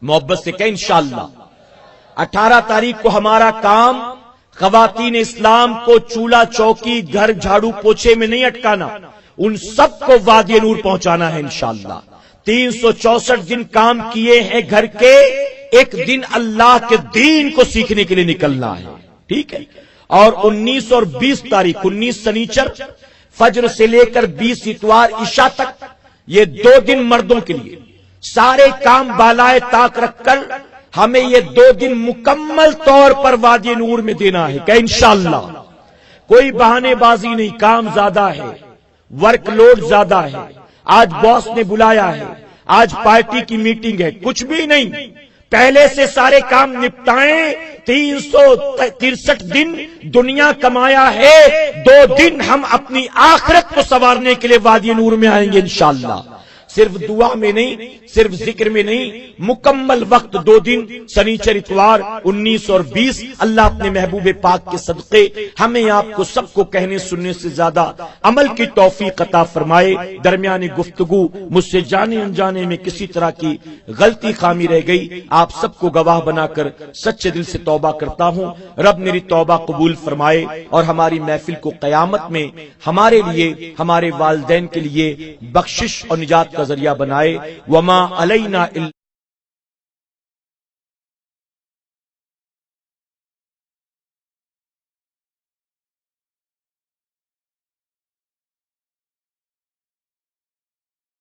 محبت سے کہیں انشاءاللہ۔ 18 تاریخ کو ہمارا کام خواتین اسلام کو چولہا چوکی گھر جھاڑو پوچھے میں نہیں اٹکانا، ان سب کو وادی نور پہنچانا ہے انشاءاللہ۔ 364 دن کام کیے ہیں گھر کے، ایک دن اللہ کے دین کو سیکھنے کے لیے نکلنا ہے، ٹھیک ہے؟ اور 19 اور 20 تاریخ، 19 سنیچر فجر سے لے کر 20 اتوار عشاء تک، یہ 2 دن مردوں کے لیے، سارے کام بالائے طاق رکھ کر ہمیں یہ 2 دن مکمل طور پر وادی نور میں دینا ہے کہ انشاءاللہ کوئی بہانے بازی نہیں۔ کام زیادہ ہے، ورک لوڈ زیادہ ہے، آج باس نے بلایا ہے، آج پارٹی کی میٹنگ ہے، کچھ بھی نہیں، پہلے سے سارے کام نپٹائیں. 363 دن دنیا کمایا ہے، 2 دن ہم اپنی آخرت کو سنوارنے کے لیے وادی نور میں آئیں گے انشاءاللہ. صرف دعا میں نہیں، صرف ذکر میں نہیں، مکمل وقت 2 دن سنیچر اتوار 19 اور 20. اللہ اپنے محبوب پاک کے صدقے ہمیں آپ کو سب کو کہنے سننے سے زیادہ عمل کی توفیق عطا فرمائے. درمیانی گفتگو مجھ سے جانے انجانے میں کسی طرح کی غلطی خامی رہ گئی، آپ سب کو گواہ بنا کر سچے دل سے توبہ کرتا ہوں. رب میری توبہ قبول فرمائے اور ہماری محفل کو قیامت میں ہمارے لیے، ہمارے والدین کے لیے بخشش اور نجات کا ذریعہ بنائے. وما علینا